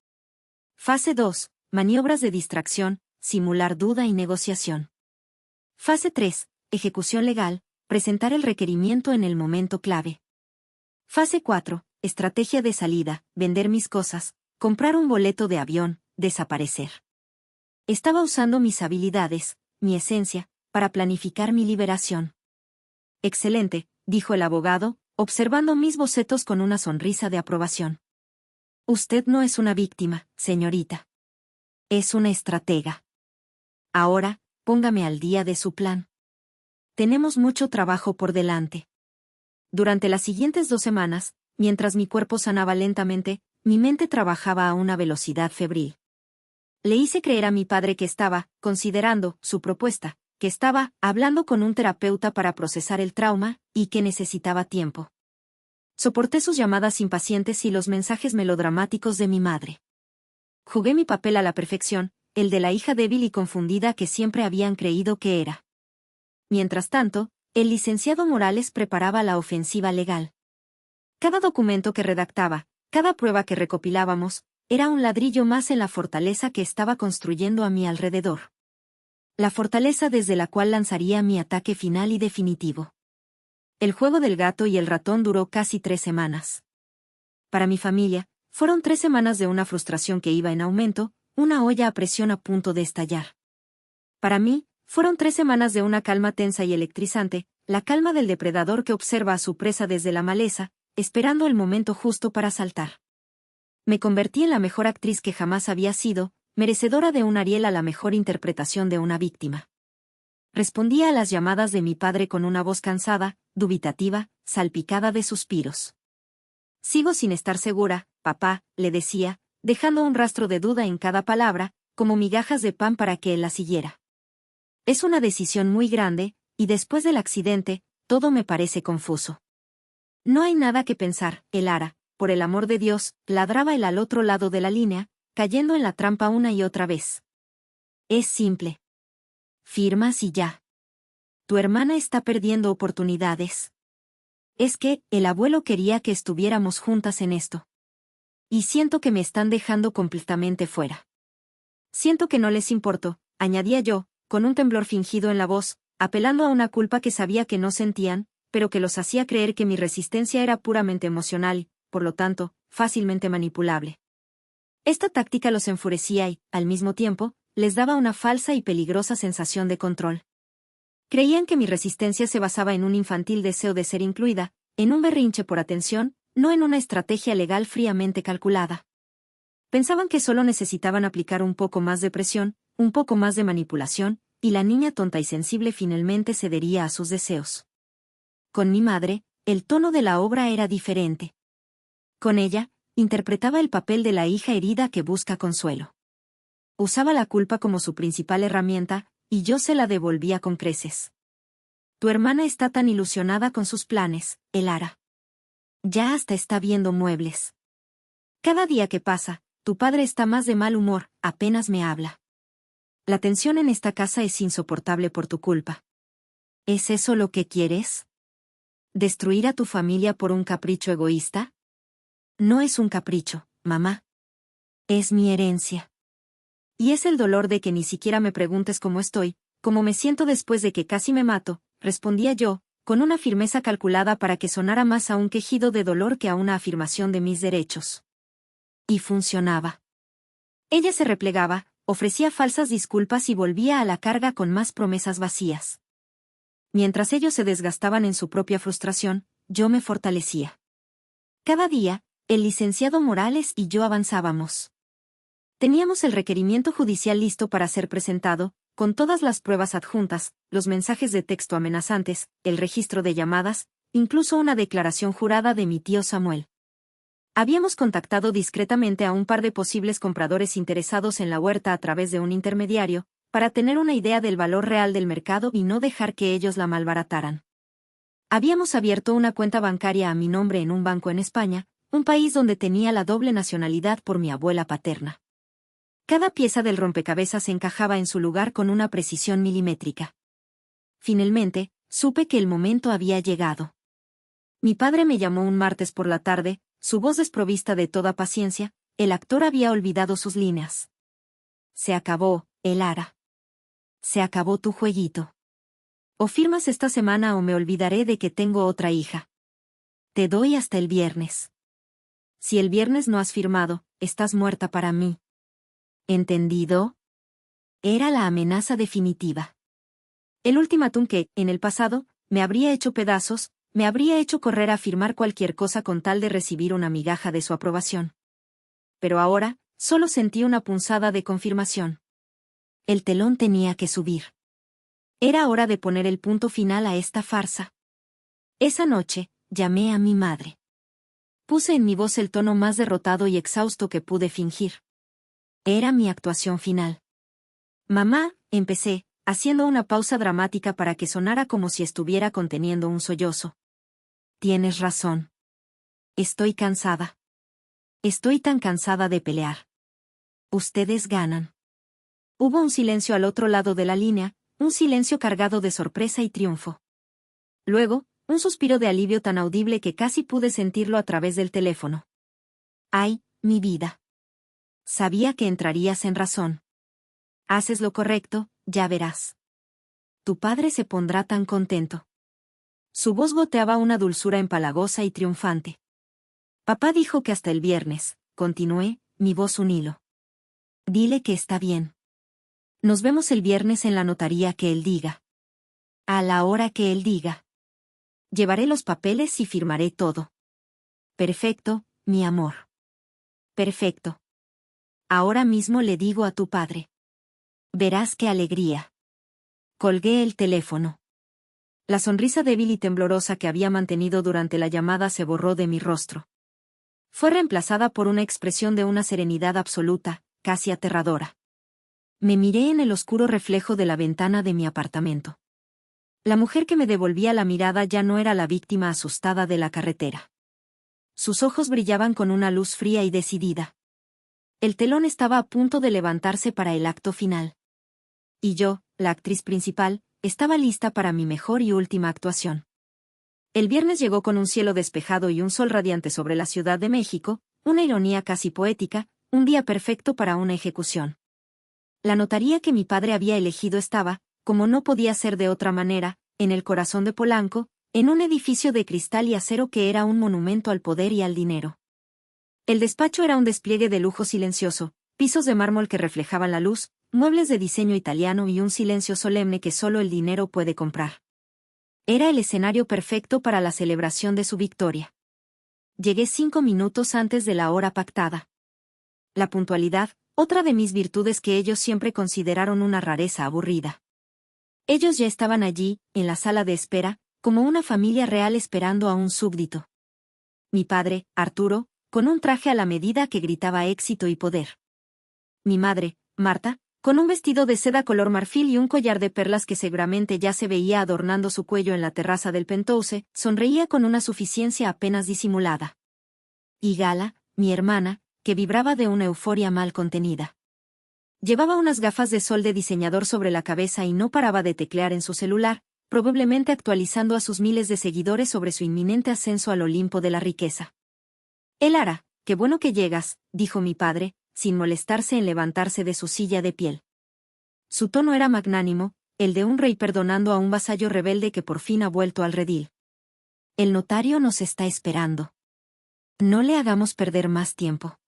Fase 2, maniobras de distracción, simular duda y negociación. Fase 3, ejecución legal, presentar el requerimiento en el momento clave. Fase 4, estrategia de salida, vender mis cosas, comprar un boleto de avión, desaparecer. Estaba usando mis habilidades, mi esencia, para planificar mi liberación. Excelente, dijo el abogado, observando mis bocetos con una sonrisa de aprobación. Usted no es una víctima, señorita. Es una estratega. Ahora, póngame al día de su plan. Tenemos mucho trabajo por delante. Durante las siguientes 2 semanas, mientras mi cuerpo sanaba lentamente, mi mente trabajaba a una velocidad febril. Le hice creer a mi padre que estaba, considerando, su propuesta, que estaba, hablando con un terapeuta para procesar el trauma, y que necesitaba tiempo. Soporté sus llamadas impacientes y los mensajes melodramáticos de mi madre. Jugué mi papel a la perfección, el de la hija débil y confundida que siempre habían creído que era. Mientras tanto, el licenciado Morales preparaba la ofensiva legal. Cada documento que redactaba, cada prueba que recopilábamos, era un ladrillo más en la fortaleza que estaba construyendo a mi alrededor. La fortaleza desde la cual lanzaría mi ataque final y definitivo. El juego del gato y el ratón duró casi 3 semanas. Para mi familia, fueron 3 semanas de una frustración que iba en aumento, una olla a presión a punto de estallar. Para mí, fueron 3 semanas de una calma tensa y electrizante, la calma del depredador que observa a su presa desde la maleza, esperando el momento justo para saltar. Me convertí en la mejor actriz que jamás había sido, merecedora de un Ariel a la mejor interpretación de una víctima. Respondía a las llamadas de mi padre con una voz cansada, dubitativa, salpicada de suspiros. Sigo sin estar segura, papá, le decía, dejando un rastro de duda en cada palabra, como migajas de pan para que él la siguiera. Es una decisión muy grande, y después del accidente, todo me parece confuso. No hay nada que pensar, Elara, por el amor de Dios, ladraba él al otro lado de la línea, cayendo en la trampa una y otra vez. Es simple. Firmas y ya. Tu hermana está perdiendo oportunidades. Es que, el abuelo quería que estuviéramos juntas en esto. Y siento que me están dejando completamente fuera. Siento que no les importo, añadía yo, con un temblor fingido en la voz, apelando a una culpa que sabía que no sentían, pero que los hacía creer que mi resistencia era puramente emocional, por lo tanto, fácilmente manipulable. Esta táctica los enfurecía y, al mismo tiempo, les daba una falsa y peligrosa sensación de control. Creían que mi resistencia se basaba en un infantil deseo de ser incluida, en un berrinche por atención, no en una estrategia legal fríamente calculada. Pensaban que solo necesitaban aplicar un poco más de presión, un poco más de manipulación, y la niña tonta y sensible finalmente cedería a sus deseos. Con mi madre, el tono de la obra era diferente. Con ella, interpretaba el papel de la hija herida que busca consuelo. Usaba la culpa como su principal herramienta, y yo se la devolvía con creces. Tu hermana está tan ilusionada con sus planes, Elara. Ya hasta está viendo muebles. Cada día que pasa, tu padre está más de mal humor, apenas me habla. La tensión en esta casa es insoportable por tu culpa. ¿Es eso lo que quieres? ¿Destruir a tu familia por un capricho egoísta? No es un capricho, mamá. Es mi herencia. Y es el dolor de que ni siquiera me preguntes cómo estoy, cómo me siento después de que casi me mato, respondía yo, con una firmeza calculada para que sonara más a un quejido de dolor que a una afirmación de mis derechos. Y funcionaba. Ella se replegaba, ofrecía falsas disculpas y volvía a la carga con más promesas vacías. Mientras ellos se desgastaban en su propia frustración, yo me fortalecía. Cada día, el licenciado Morales y yo avanzábamos. Teníamos el requerimiento judicial listo para ser presentado, con todas las pruebas adjuntas, los mensajes de texto amenazantes, el registro de llamadas, incluso una declaración jurada de mi tío Samuel. Habíamos contactado discretamente a un par de posibles compradores interesados en la huerta a través de un intermediario, para tener una idea del valor real del mercado y no dejar que ellos la malbarataran. Habíamos abierto una cuenta bancaria a mi nombre en un banco en España, un país donde tenía la doble nacionalidad por mi abuela paterna. Cada pieza del rompecabezas encajaba en su lugar con una precisión milimétrica. Finalmente, supe que el momento había llegado. Mi padre me llamó un martes por la tarde, su voz desprovista de toda paciencia, el actor había olvidado sus líneas. Se acabó, Elara. Se acabó tu jueguito. O firmas esta semana o me olvidaré de que tengo otra hija. Te doy hasta el viernes. Si el viernes no has firmado, estás muerta para mí. ¿Entendido? Era la amenaza definitiva. El ultimátum que, en el pasado, me habría hecho pedazos, me habría hecho correr a firmar cualquier cosa con tal de recibir una migaja de su aprobación. Pero ahora, solo sentí una punzada de confirmación. El telón tenía que subir. Era hora de poner el punto final a esta farsa. Esa noche, llamé a mi madre. Puse en mi voz el tono más derrotado y exhausto que pude fingir. Era mi actuación final. Mamá, empecé, haciendo una pausa dramática para que sonara como si estuviera conteniendo un sollozo. Tienes razón. Estoy cansada. Estoy tan cansada de pelear. Ustedes ganan. Hubo un silencio al otro lado de la línea, un silencio cargado de sorpresa y triunfo. Luego, un suspiro de alivio tan audible que casi pude sentirlo a través del teléfono. ¡Ay, mi vida! Sabía que entrarías en razón. Haces lo correcto, ya verás. Tu padre se pondrá tan contento. Su voz goteaba una dulzura empalagosa y triunfante. Papá dijo que hasta el viernes, continué, mi voz un hilo. Dile que está bien. Nos vemos el viernes en la notaría que él diga. A la hora que él diga. Llevaré los papeles y firmaré todo. Perfecto, mi amor. Perfecto. Ahora mismo le digo a tu padre. Verás qué alegría. Colgué el teléfono. La sonrisa débil y temblorosa que había mantenido durante la llamada se borró de mi rostro. Fue reemplazada por una expresión de una serenidad absoluta, casi aterradora. Me miré en el oscuro reflejo de la ventana de mi apartamento. La mujer que me devolvía la mirada ya no era la víctima asustada de la carretera. Sus ojos brillaban con una luz fría y decidida. El telón estaba a punto de levantarse para el acto final. Y yo, la actriz principal, estaba lista para mi mejor y última actuación. El viernes llegó con un cielo despejado y un sol radiante sobre la Ciudad de México, una ironía casi poética, un día perfecto para una ejecución. La notaría que mi padre había elegido estaba, como no podía ser de otra manera, en el corazón de Polanco, en un edificio de cristal y acero que era un monumento al poder y al dinero. El despacho era un despliegue de lujo silencioso, pisos de mármol que reflejaban la luz, muebles de diseño italiano y un silencio solemne que solo el dinero puede comprar. Era el escenario perfecto para la celebración de su victoria. Llegué 5 minutos antes de la hora pactada. La puntualidad, otra de mis virtudes que ellos siempre consideraron una rareza aburrida. Ellos ya estaban allí, en la sala de espera, como una familia real esperando a un súbdito. Mi padre, Arturo, con un traje a la medida que gritaba éxito y poder. Mi madre, Marta, con un vestido de seda color marfil y un collar de perlas que seguramente ya se veía adornando su cuello en la terraza del penthouse, sonreía con una suficiencia apenas disimulada. Y Gala, mi hermana, que vibraba de una euforia mal contenida. Llevaba unas gafas de sol de diseñador sobre la cabeza y no paraba de teclear en su celular, probablemente actualizando a sus miles de seguidores sobre su inminente ascenso al Olimpo de la riqueza. Lara, qué bueno que llegas, dijo mi padre, sin molestarse en levantarse de su silla de piel. Su tono era magnánimo, el de un rey perdonando a un vasallo rebelde que por fin ha vuelto al redil. El notario nos está esperando. No le hagamos perder más tiempo.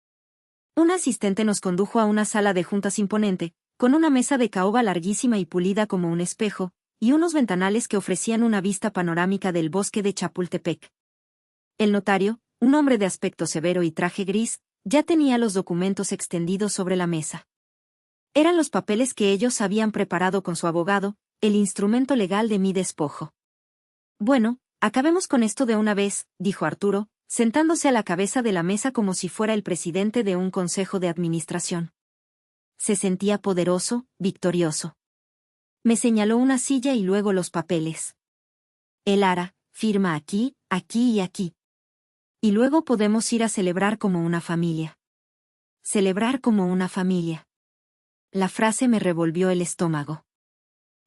Un asistente nos condujo a una sala de juntas imponente, con una mesa de caoba larguísima y pulida como un espejo, y unos ventanales que ofrecían una vista panorámica del bosque de Chapultepec. El notario, un hombre de aspecto severo y traje gris, ya tenía los documentos extendidos sobre la mesa. Eran los papeles que ellos habían preparado con su abogado, el instrumento legal de mi despojo. Bueno, acabemos con esto de una vez, dijo Arturo, sentándose a la cabeza de la mesa como si fuera el presidente de un consejo de administración. Se sentía poderoso, victorioso. Me señaló una silla y luego los papeles. Lara, firma aquí, aquí y aquí. Y luego podemos ir a celebrar como una familia. Celebrar como una familia. La frase me revolvió el estómago.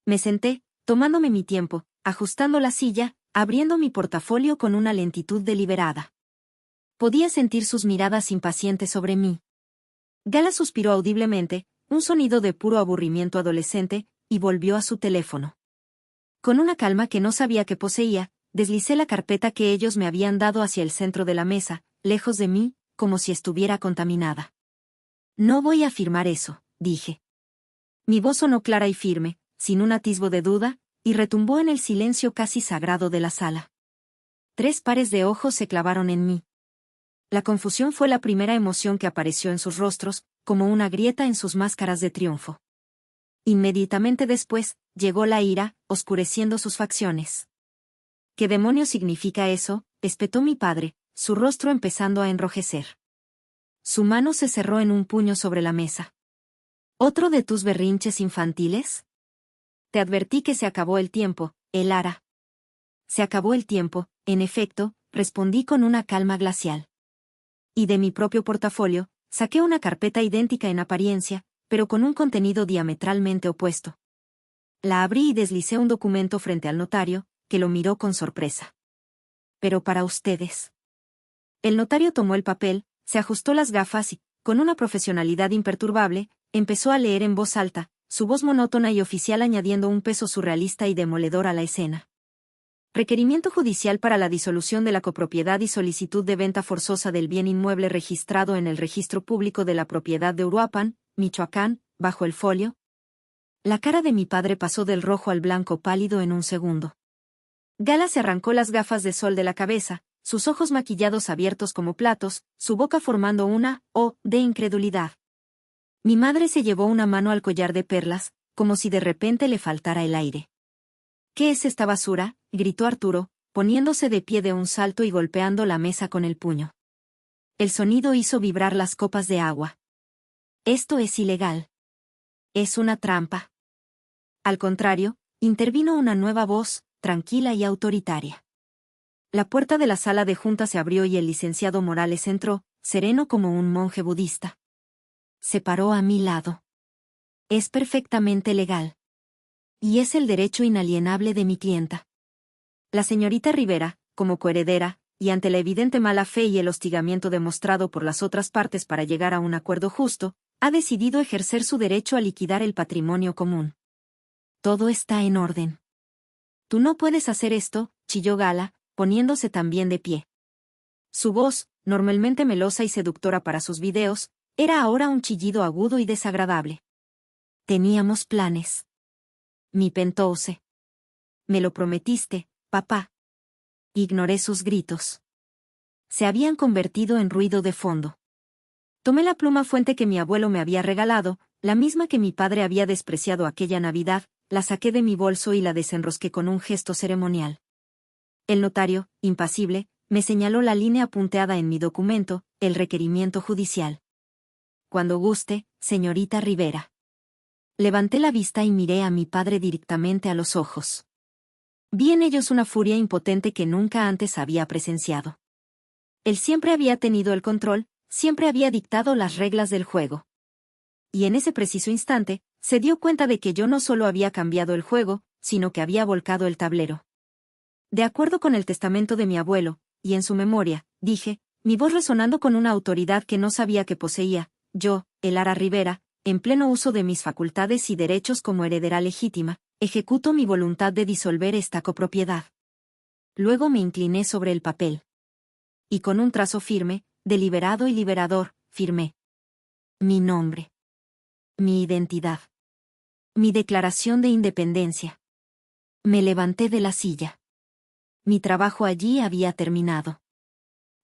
Me senté, tomándome mi tiempo, ajustando la silla, abriendo mi portafolio con una lentitud deliberada. Podía sentir sus miradas impacientes sobre mí. Gala suspiró audiblemente, un sonido de puro aburrimiento adolescente, y volvió a su teléfono. Con una calma que no sabía que poseía, deslicé la carpeta que ellos me habían dado hacia el centro de la mesa, lejos de mí, como si estuviera contaminada. No voy a firmar eso, dije. Mi voz sonó clara y firme, sin un atisbo de duda, y retumbó en el silencio casi sagrado de la sala. 3 pares de ojos se clavaron en mí. La confusión fue la primera emoción que apareció en sus rostros, como una grieta en sus máscaras de triunfo. Inmediatamente después, llegó la ira, oscureciendo sus facciones. ¿Qué demonios significa eso?, espetó mi padre, su rostro empezando a enrojecer. Su mano se cerró en un puño sobre la mesa. ¿Otro de tus berrinches infantiles? Te advertí que se acabó el tiempo, Lara. Se acabó el tiempo, en efecto, respondí con una calma glacial. Y de mi propio portafolio, saqué una carpeta idéntica en apariencia, pero con un contenido diametralmente opuesto. La abrí y deslicé un documento frente al notario, que lo miró con sorpresa. Pero para ustedes. El notario tomó el papel, se ajustó las gafas y, con una profesionalidad imperturbable, empezó a leer en voz alta, su voz monótona y oficial añadiendo un peso surrealista y demoledor a la escena. Requerimiento judicial para la disolución de la copropiedad y solicitud de venta forzosa del bien inmueble registrado en el Registro Público de la Propiedad de Uruapan, Michoacán, bajo el folio. La cara de mi padre pasó del rojo al blanco pálido en un segundo. Gala se arrancó las gafas de sol de la cabeza, sus ojos maquillados abiertos como platos, su boca formando una O de incredulidad. Mi madre se llevó una mano al collar de perlas, como si de repente le faltara el aire. ¿Qué es esta basura?, gritó Arturo, poniéndose de pie de un salto y golpeando la mesa con el puño. El sonido hizo vibrar las copas de agua. Esto es ilegal. Es una trampa. Al contrario, intervino una nueva voz, tranquila y autoritaria. La puerta de la sala de junta se abrió y el licenciado Morales entró, sereno como un monje budista. Se paró a mi lado. Es perfectamente legal. Y es el derecho inalienable de mi clienta. La señorita Rivera, como coheredera, y ante la evidente mala fe y el hostigamiento demostrado por las otras partes para llegar a un acuerdo justo, ha decidido ejercer su derecho a liquidar el patrimonio común. Todo está en orden. Tú no puedes hacer esto, chilló Gala, poniéndose también de pie. Su voz, normalmente melosa y seductora para sus videos, era ahora un chillido agudo y desagradable. Teníamos planes. Mi penthouse. Me lo prometiste, papá. Ignoré sus gritos. Se habían convertido en ruido de fondo. Tomé la pluma fuente que mi abuelo me había regalado, la misma que mi padre había despreciado aquella Navidad, la saqué de mi bolso y la desenrosqué con un gesto ceremonial. El notario, impasible, me señaló la línea punteada en mi documento, el requerimiento judicial. Cuando guste, señorita Rivera. Levanté la vista y miré a mi padre directamente a los ojos. Vi en ellos una furia impotente que nunca antes había presenciado. Él siempre había tenido el control, siempre había dictado las reglas del juego. Y en ese preciso instante, se dio cuenta de que yo no solo había cambiado el juego, sino que había volcado el tablero. De acuerdo con el testamento de mi abuelo, y en su memoria, dije, mi voz resonando con una autoridad que no sabía que poseía, yo, Elara Rivera, en pleno uso de mis facultades y derechos como heredera legítima, ejecuto mi voluntad de disolver esta copropiedad. Luego me incliné sobre el papel. Y con un trazo firme, deliberado y liberador, firmé. Mi nombre. Mi identidad. Mi declaración de independencia. Me levanté de la silla. Mi trabajo allí había terminado.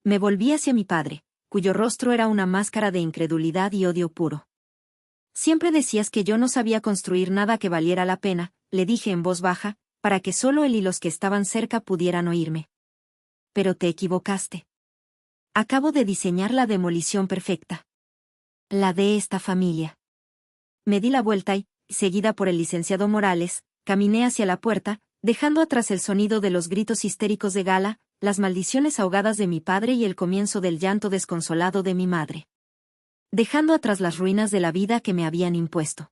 Me volví hacia mi padre, cuyo rostro era una máscara de incredulidad y odio puro. Siempre decías que yo no sabía construir nada que valiera la pena, le dije en voz baja, para que solo él y los que estaban cerca pudieran oírme. Pero te equivocaste. Acabo de diseñar la demolición perfecta. La de esta familia. Me di la vuelta y, seguida por el licenciado Morales, caminé hacia la puerta, dejando atrás el sonido de los gritos histéricos de Gala, las maldiciones ahogadas de mi padre y el comienzo del llanto desconsolado de mi madre. Dejando atrás las ruinas de la vida que me habían impuesto.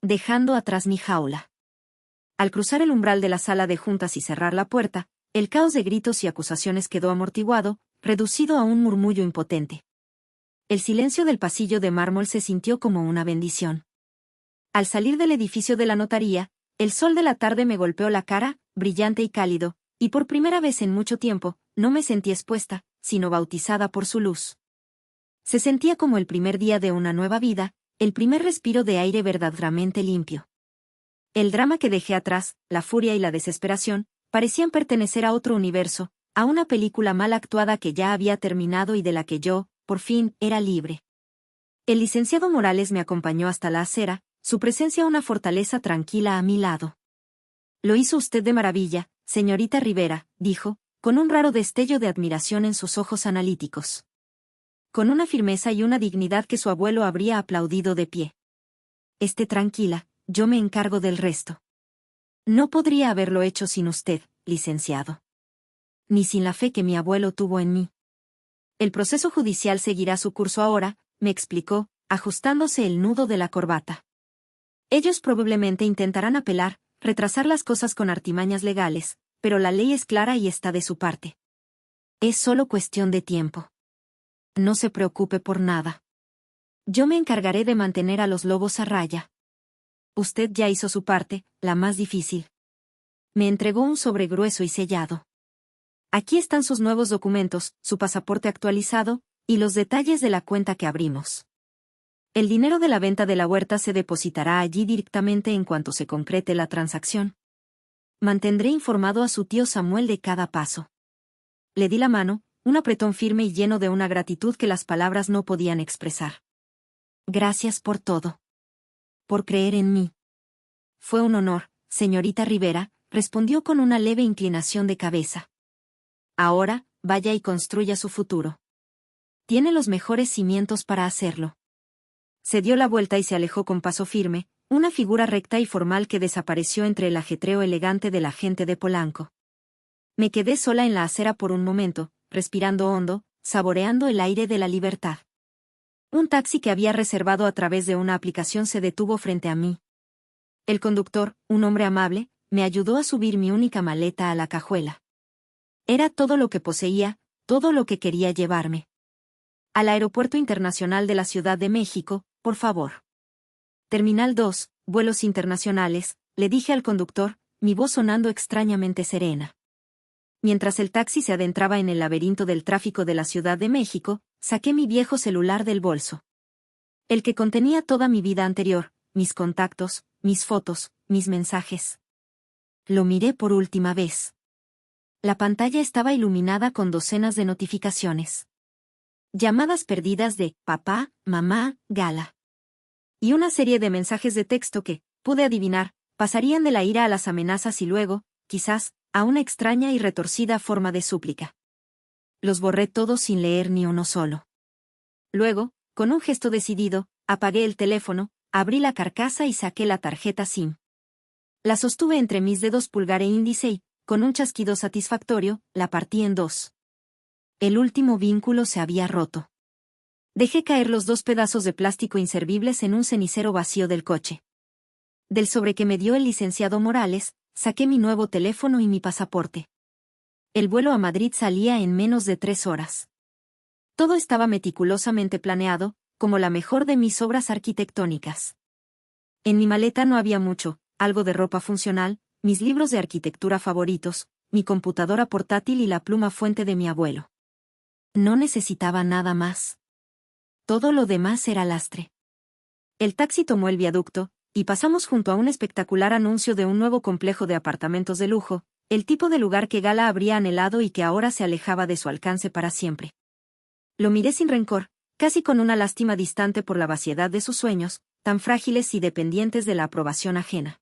Dejando atrás mi jaula. Al cruzar el umbral de la sala de juntas y cerrar la puerta, el caos de gritos y acusaciones quedó amortiguado, reducido a un murmullo impotente. El silencio del pasillo de mármol se sintió como una bendición. Al salir del edificio de la notaría, el sol de la tarde me golpeó la cara, brillante y cálido, y por primera vez en mucho tiempo, no me sentí expuesta, sino bautizada por su luz. Se sentía como el primer día de una nueva vida, el primer respiro de aire verdaderamente limpio. El drama que dejé atrás, la furia y la desesperación, parecían pertenecer a otro universo, a una película mal actuada que ya había terminado y de la que yo, por fin, era libre. El licenciado Morales me acompañó hasta la acera, su presencia una fortaleza tranquila a mi lado. Lo hizo usted de maravilla, señorita Rivera, dijo, con un raro destello de admiración en sus ojos analíticos. Con una firmeza y una dignidad que su abuelo habría aplaudido de pie. Esté tranquila, yo me encargo del resto. No podría haberlo hecho sin usted, licenciado. Ni sin la fe que mi abuelo tuvo en mí. El proceso judicial seguirá su curso ahora, me explicó, ajustándose el nudo de la corbata. Ellos probablemente intentarán apelar, retrasar las cosas con artimañas legales, pero la ley es clara y está de su parte. Es solo cuestión de tiempo. No se preocupe por nada. Yo me encargaré de mantener a los lobos a raya. Usted ya hizo su parte, la más difícil. Me entregó un sobre grueso y sellado. Aquí están sus nuevos documentos, su pasaporte actualizado, y los detalles de la cuenta que abrimos. El dinero de la venta de la huerta se depositará allí directamente en cuanto se concrete la transacción. Mantendré informado a su tío Samuel de cada paso. Le di la mano, un apretón firme y lleno de una gratitud que las palabras no podían expresar. Gracias por todo. Por creer en mí. Fue un honor, señorita Rivera, respondió con una leve inclinación de cabeza. Ahora, vaya y construya su futuro. Tiene los mejores cimientos para hacerlo. Se dio la vuelta y se alejó con paso firme, una figura recta y formal que desapareció entre el ajetreo elegante de la gente de Polanco. Me quedé sola en la acera por un momento, respirando hondo, saboreando el aire de la libertad. Un taxi que había reservado a través de una aplicación se detuvo frente a mí. El conductor, un hombre amable, me ayudó a subir mi única maleta a la cajuela. Era todo lo que poseía, todo lo que quería llevarme. Al Aeropuerto Internacional de la Ciudad de México, por favor. Terminal 2, vuelos internacionales, le dije al conductor, mi voz sonando extrañamente serena. Mientras el taxi se adentraba en el laberinto del tráfico de la Ciudad de México, saqué mi viejo celular del bolso. El que contenía toda mi vida anterior, mis contactos, mis fotos, mis mensajes. Lo miré por última vez. La pantalla estaba iluminada con docenas de notificaciones. Llamadas perdidas de papá, mamá, Gala. Y una serie de mensajes de texto que, pude adivinar, pasarían de la ira a las amenazas y luego, quizás, a una extraña y retorcida forma de súplica. Los borré todos sin leer ni uno solo. Luego, con un gesto decidido, apagué el teléfono, abrí la carcasa y saqué la tarjeta SIM. La sostuve entre mis dedos pulgar e índice y, con un chasquido satisfactorio, la partí en dos. El último vínculo se había roto. Dejé caer los dos pedazos de plástico inservibles en un cenicero vacío del coche. Del sobre que me dio el licenciado Morales, saqué mi nuevo teléfono y mi pasaporte. El vuelo a Madrid salía en menos de 3 horas. Todo estaba meticulosamente planeado, como la mejor de mis obras arquitectónicas. En mi maleta no había mucho, algo de ropa funcional, mis libros de arquitectura favoritos, mi computadora portátil y la pluma fuente de mi abuelo. No necesitaba nada más. Todo lo demás era lastre. El taxi tomó el viaducto, y pasamos junto a un espectacular anuncio de un nuevo complejo de apartamentos de lujo, el tipo de lugar que Gala habría anhelado y que ahora se alejaba de su alcance para siempre. Lo miré sin rencor, casi con una lástima distante por la vaciedad de sus sueños, tan frágiles y dependientes de la aprobación ajena.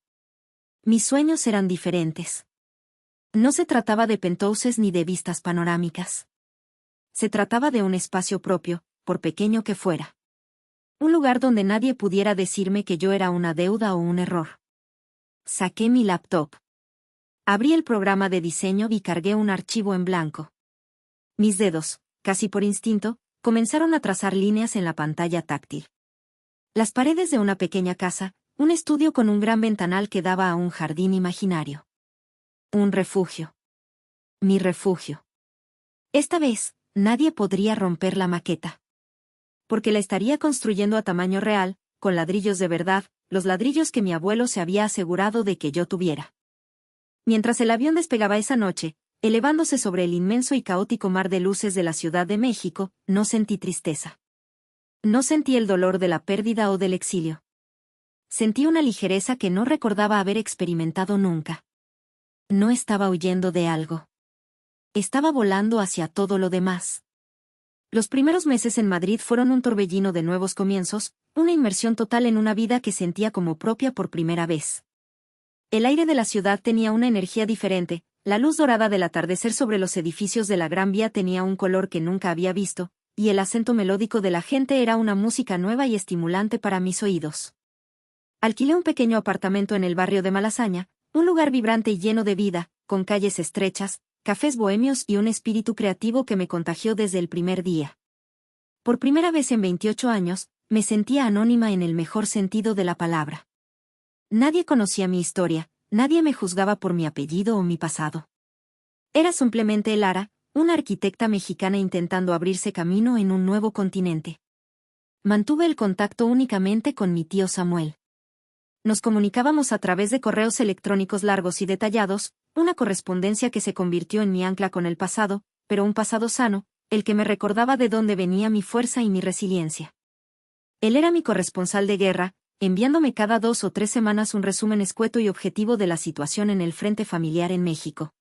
Mis sueños eran diferentes. No se trataba de penthouses ni de vistas panorámicas. Se trataba de un espacio propio, por pequeño que fuera. Un lugar donde nadie pudiera decirme que yo era una deuda o un error. Saqué mi laptop. Abrí el programa de diseño y cargué un archivo en blanco. Mis dedos, casi por instinto, comenzaron a trazar líneas en la pantalla táctil. Las paredes de una pequeña casa, un estudio con un gran ventanal que daba a un jardín imaginario. Un refugio. Mi refugio. Esta vez, nadie podría romper la maqueta. Porque la estaría construyendo a tamaño real, con ladrillos de verdad, los ladrillos que mi abuelo se había asegurado de que yo tuviera. Mientras el avión despegaba esa noche, elevándose sobre el inmenso y caótico mar de luces de la Ciudad de México, no sentí tristeza. No sentí el dolor de la pérdida o del exilio. Sentí una ligereza que no recordaba haber experimentado nunca. No estaba huyendo de algo. Estaba volando hacia todo lo demás. Los primeros meses en Madrid fueron un torbellino de nuevos comienzos, una inmersión total en una vida que sentía como propia por primera vez. El aire de la ciudad tenía una energía diferente, la luz dorada del atardecer sobre los edificios de la Gran Vía tenía un color que nunca había visto, y el acento melódico de la gente era una música nueva y estimulante para mis oídos. Alquilé un pequeño apartamento en el barrio de Malasaña, un lugar vibrante y lleno de vida, con calles estrechas, cafés bohemios y un espíritu creativo que me contagió desde el primer día. Por primera vez en 28 años, me sentía anónima en el mejor sentido de la palabra. Nadie conocía mi historia, nadie me juzgaba por mi apellido o mi pasado. Era simplemente Lara, una arquitecta mexicana intentando abrirse camino en un nuevo continente. Mantuve el contacto únicamente con mi tío Samuel. Nos comunicábamos a través de correos electrónicos largos y detallados, una correspondencia que se convirtió en mi ancla con el pasado, pero un pasado sano, el que me recordaba de dónde venía mi fuerza y mi resiliencia. Él era mi corresponsal de guerra, enviándome cada 2 o 3 semanas un resumen escueto y objetivo de la situación en el frente familiar en México.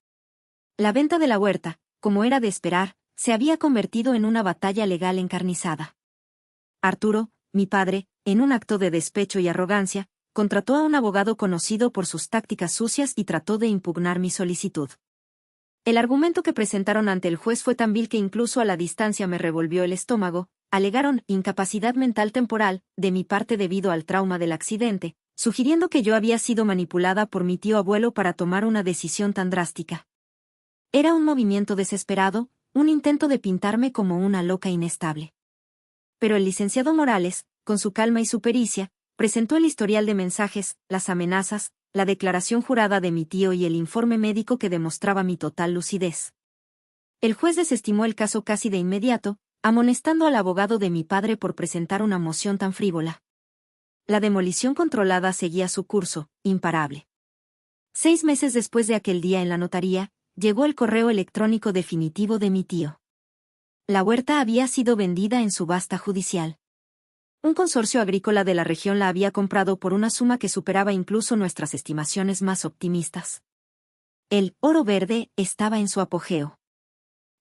La venta de la huerta, como era de esperar, se había convertido en una batalla legal encarnizada. Arturo, mi padre, en un acto de despecho y arrogancia, contrató a un abogado conocido por sus tácticas sucias y trató de impugnar mi solicitud. El argumento que presentaron ante el juez fue tan vil que incluso a la distancia me revolvió el estómago. Alegaron incapacidad mental temporal, de mi parte debido al trauma del accidente, sugiriendo que yo había sido manipulada por mi tío abuelo para tomar una decisión tan drástica. Era un movimiento desesperado, un intento de pintarme como una loca inestable. Pero el licenciado Morales, con su calma y su pericia, presentó el historial de mensajes, las amenazas, la declaración jurada de mi tío y el informe médico que demostraba mi total lucidez. El juez desestimó el caso casi de inmediato, amonestando al abogado de mi padre por presentar una moción tan frívola. La demolición controlada seguía su curso, imparable. 6 meses después de aquel día en la notaría, llegó el correo electrónico definitivo de mi tío. La huerta había sido vendida en subasta judicial. Un consorcio agrícola de la región la había comprado por una suma que superaba incluso nuestras estimaciones más optimistas. El oro verde estaba en su apogeo.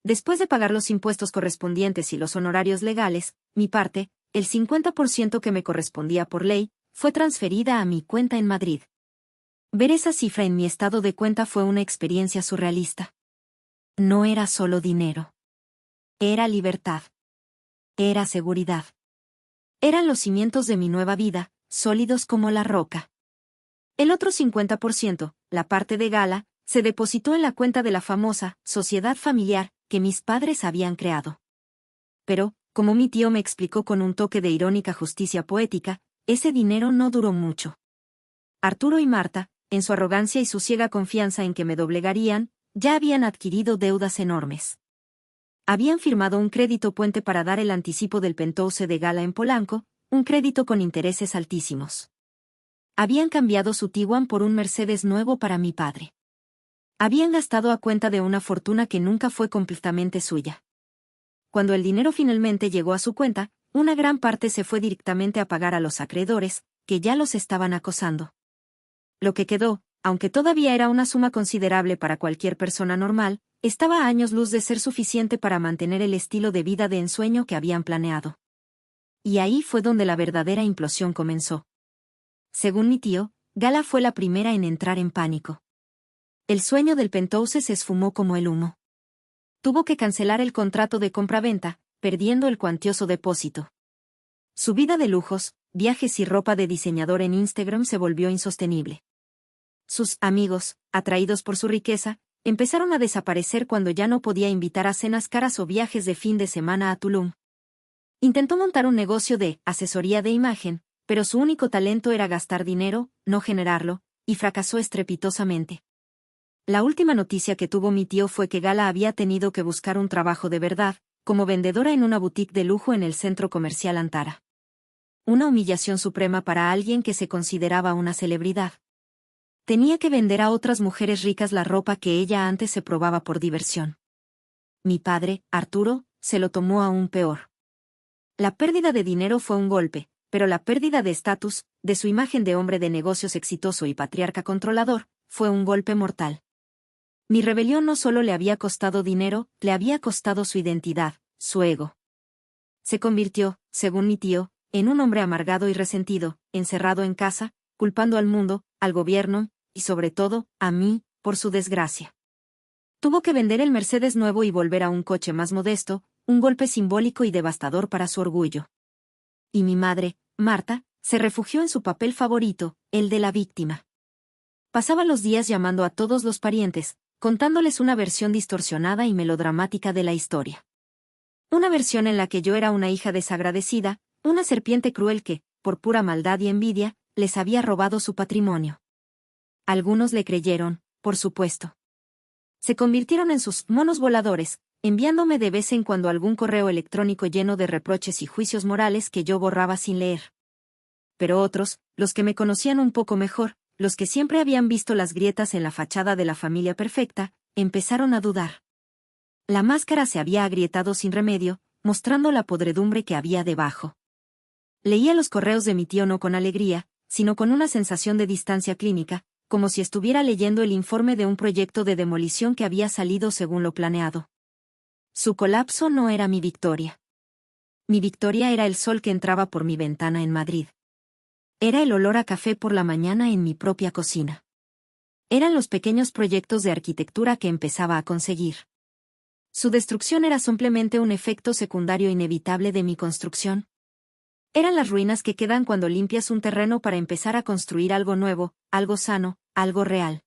Después de pagar los impuestos correspondientes y los honorarios legales, mi parte, el 50% que me correspondía por ley, fue transferida a mi cuenta en Madrid. Ver esa cifra en mi estado de cuenta fue una experiencia surrealista. No era solo dinero. Era libertad. Era seguridad. Eran los cimientos de mi nueva vida, sólidos como la roca. El otro 50%, la parte de Gala, se depositó en la cuenta de la famosa sociedad familiar que mis padres habían creado. Pero, como mi tío me explicó con un toque de irónica justicia poética, ese dinero no duró mucho. Arturo y Marta, en su arrogancia y su ciega confianza en que me doblegarían, ya habían adquirido deudas enormes. Habían firmado un crédito puente para dar el anticipo del penthouse de Gala en Polanco, un crédito con intereses altísimos. Habían cambiado su Tiguan por un Mercedes nuevo para mi padre. Habían gastado a cuenta de una fortuna que nunca fue completamente suya. Cuando el dinero finalmente llegó a su cuenta, una gran parte se fue directamente a pagar a los acreedores, que ya los estaban acosando. Lo que quedó, aunque todavía era una suma considerable para cualquier persona normal, estaba a años luz de ser suficiente para mantener el estilo de vida de ensueño que habían planeado. Y ahí fue donde la verdadera implosión comenzó. Según mi tío, Gala fue la primera en entrar en pánico. El sueño del penthouse se esfumó como el humo. Tuvo que cancelar el contrato de compraventa, perdiendo el cuantioso depósito. Su vida de lujos, viajes y ropa de diseñador en Instagram se volvió insostenible. Sus amigos, atraídos por su riqueza, empezaron a desaparecer cuando ya no podía invitar a cenas caras o viajes de fin de semana a Tulum. Intentó montar un negocio de asesoría de imagen, pero su único talento era gastar dinero, no generarlo, y fracasó estrepitosamente. La última noticia que tuvo mi tío fue que Gala había tenido que buscar un trabajo de verdad, como vendedora en una boutique de lujo en el centro comercial Antara. Una humillación suprema para alguien que se consideraba una celebridad. Tenía que vender a otras mujeres ricas la ropa que ella antes se probaba por diversión. Mi padre, Arturo, se lo tomó aún peor. La pérdida de dinero fue un golpe, pero la pérdida de estatus, de su imagen de hombre de negocios exitoso y patriarca controlador, fue un golpe mortal. Mi rebelión no solo le había costado dinero, le había costado su identidad, su ego. Se convirtió, según mi tío, en un hombre amargado y resentido, encerrado en casa, culpando al mundo, al gobierno, y sobre todo, a mí, por su desgracia. Tuvo que vender el Mercedes nuevo y volver a un coche más modesto, un golpe simbólico y devastador para su orgullo. Y mi madre, Marta, se refugió en su papel favorito, el de la víctima. Pasaba los días llamando a todos los parientes, contándoles una versión distorsionada y melodramática de la historia. Una versión en la que yo era una hija desagradecida, una serpiente cruel que, por pura maldad y envidia, les había robado su patrimonio. Algunos le creyeron, por supuesto. Se convirtieron en sus monos voladores, enviándome de vez en cuando algún correo electrónico lleno de reproches y juicios morales que yo borraba sin leer. Pero otros, los que me conocían un poco mejor, los que siempre habían visto las grietas en la fachada de la familia perfecta, empezaron a dudar. La máscara se había agrietado sin remedio, mostrando la podredumbre que había debajo. Leía los correos de mi tío no con alegría, sino con una sensación de distancia clínica, como si estuviera leyendo el informe de un proyecto de demolición que había salido según lo planeado. Su colapso no era mi victoria. Mi victoria era el sol que entraba por mi ventana en Madrid. Era el olor a café por la mañana en mi propia cocina. Eran los pequeños proyectos de arquitectura que empezaba a conseguir. Su destrucción era simplemente un efecto secundario inevitable de mi construcción. Eran las ruinas que quedan cuando limpias un terreno para empezar a construir algo nuevo, algo sano, algo real.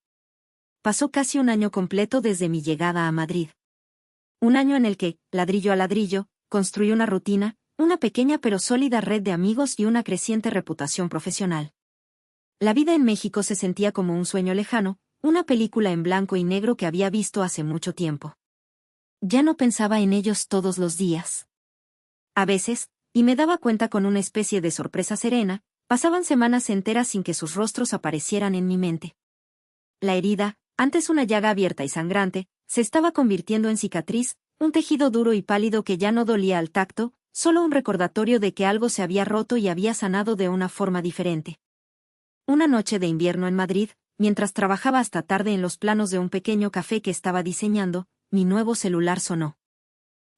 Pasó casi un año completo desde mi llegada a Madrid. Un año en el que, ladrillo a ladrillo, construí una rutina, una pequeña pero sólida red de amigos y una creciente reputación profesional. La vida en México se sentía como un sueño lejano, una película en blanco y negro que había visto hace mucho tiempo. Ya no pensaba en ellos todos los días. A veces, y me daba cuenta con una especie de sorpresa serena, pasaban semanas enteras sin que sus rostros aparecieran en mi mente. La herida, antes una llaga abierta y sangrante, se estaba convirtiendo en cicatriz, un tejido duro y pálido que ya no dolía al tacto, solo un recordatorio de que algo se había roto y había sanado de una forma diferente. Una noche de invierno en Madrid, mientras trabajaba hasta tarde en los planos de un pequeño café que estaba diseñando, mi nuevo celular sonó.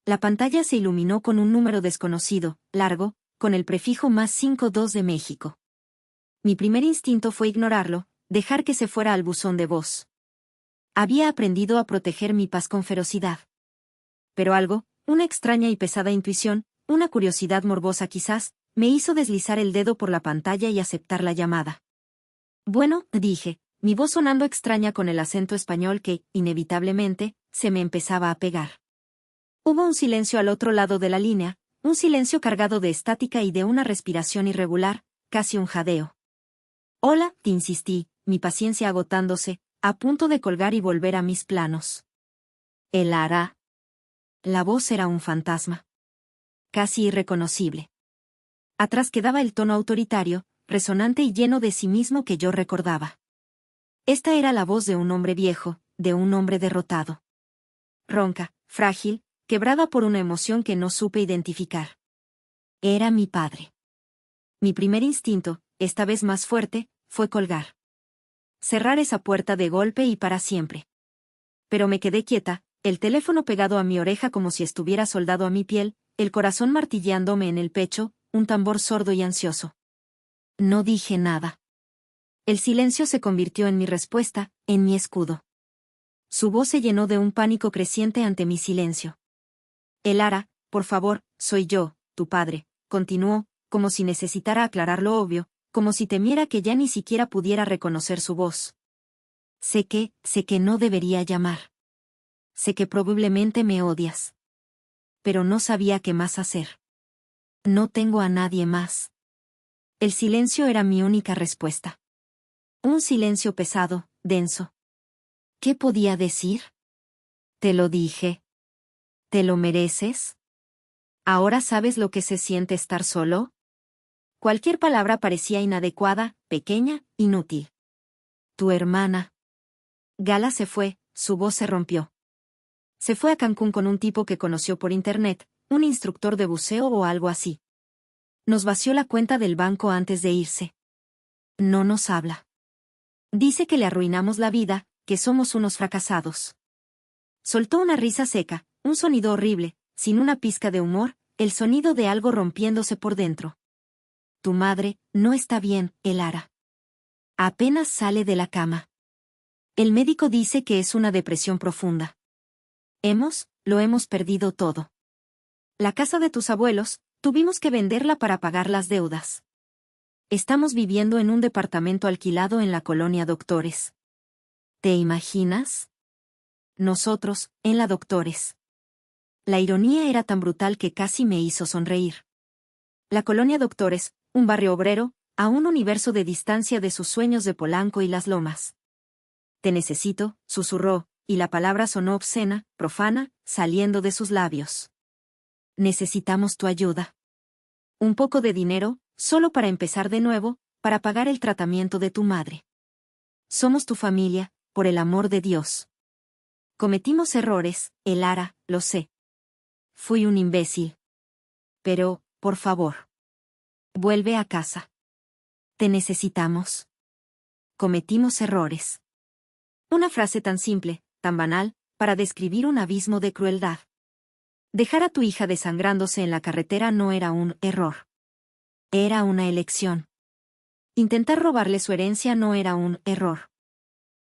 La pantalla se iluminó con un número desconocido, largo, con el prefijo +52 de México. Mi primer instinto fue ignorarlo, dejar que se fuera al buzón de voz. Había aprendido a proteger mi paz con ferocidad. Pero algo, una extraña y pesada intuición, una curiosidad morbosa quizás, me hizo deslizar el dedo por la pantalla y aceptar la llamada. Bueno, dije, mi voz sonando extraña con el acento español que, inevitablemente, se me empezaba a pegar. Hubo un silencio al otro lado de la línea, un silencio cargado de estática y de una respiración irregular, casi un jadeo. Hola, te insistí, mi paciencia agotándose, a punto de colgar y volver a mis planos. ¿El hará? La voz era un fantasma. Casi irreconocible. Atrás quedaba el tono autoritario, resonante y lleno de sí mismo que yo recordaba. Esta era la voz de un hombre viejo, de un hombre derrotado. Ronca, frágil, quebrada por una emoción que no supe identificar. Era mi padre. Mi primer instinto, esta vez más fuerte, fue colgar. Cerrar esa puerta de golpe y para siempre. Pero me quedé quieta, el teléfono pegado a mi oreja como si estuviera soldado a mi piel, el corazón martilleándome en el pecho, un tambor sordo y ansioso. No dije nada. El silencio se convirtió en mi respuesta, en mi escudo. Su voz se llenó de un pánico creciente ante mi silencio. Elara, por favor, soy yo, tu padre, continuó, como si necesitara aclarar lo obvio, como si temiera que ya ni siquiera pudiera reconocer su voz. Sé que no debería llamar. Sé que probablemente me odias. Pero no sabía qué más hacer. No tengo a nadie más. El silencio era mi única respuesta. Un silencio pesado, denso. ¿Qué podía decir? Te lo dije. ¿Te lo mereces? ¿Ahora sabes lo que se siente estar solo? Cualquier palabra parecía inadecuada, pequeña, inútil. Tu hermana. Gala se fue, su voz se rompió. Se fue a Cancún con un tipo que conoció por internet, un instructor de buceo o algo así. Nos vació la cuenta del banco antes de irse. No nos habla. Dice que le arruinamos la vida, que somos unos fracasados. Soltó una risa seca, un sonido horrible, sin una pizca de humor, el sonido de algo rompiéndose por dentro. Tu madre, no está bien, Elara. Apenas sale de la cama. El médico dice que es una depresión profunda. Lo hemos perdido todo. La casa de tus abuelos, tuvimos que venderla para pagar las deudas. Estamos viviendo en un departamento alquilado en la colonia Doctores. ¿Te imaginas? Nosotros, en la Doctores. La ironía era tan brutal que casi me hizo sonreír. La colonia Doctores, un barrio obrero, a un universo de distancia de sus sueños de Polanco y Las Lomas. Te necesito, susurró, y la palabra sonó obscena, profana, saliendo de sus labios. Necesitamos tu ayuda. Un poco de dinero, solo para empezar de nuevo, para pagar el tratamiento de tu madre. Somos tu familia, por el amor de Dios. Cometimos errores, Elara, lo sé. Fui un imbécil. Pero, por favor. Vuelve a casa. Te necesitamos. Cometimos errores. Una frase tan simple, tan banal, para describir un abismo de crueldad. Dejar a tu hija desangrándose en la carretera no era un error. Era una elección. Intentar robarle su herencia no era un error.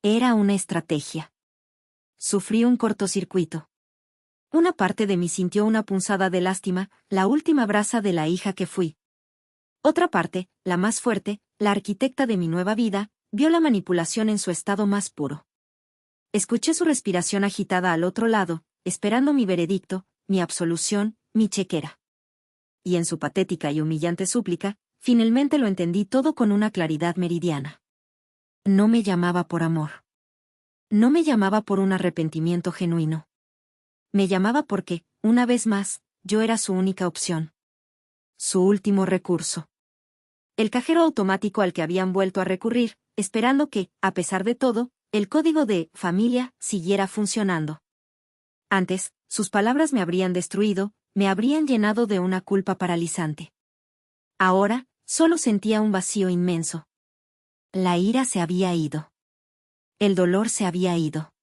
Era una estrategia. Sufrí un cortocircuito. Una parte de mí sintió una punzada de lástima, la última brasa de la hija que fui. Otra parte, la más fuerte, la arquitecta de mi nueva vida, vio la manipulación en su estado más puro. Escuché su respiración agitada al otro lado, esperando mi veredicto, mi absolución, mi chequera. y en su patética y humillante súplica, finalmente lo entendí todo con una claridad meridiana. No me llamaba por amor. No me llamaba por un arrepentimiento genuino. Me llamaba porque, una vez más, yo era su única opción. Su último recurso. El cajero automático al que habían vuelto a recurrir, esperando que, a pesar de todo, el código de familia siguiera funcionando. Antes, sus palabras me habrían destruido, me habrían llenado de una culpa paralizante. Ahora, solo sentía un vacío inmenso. La ira se había ido. El dolor se había ido.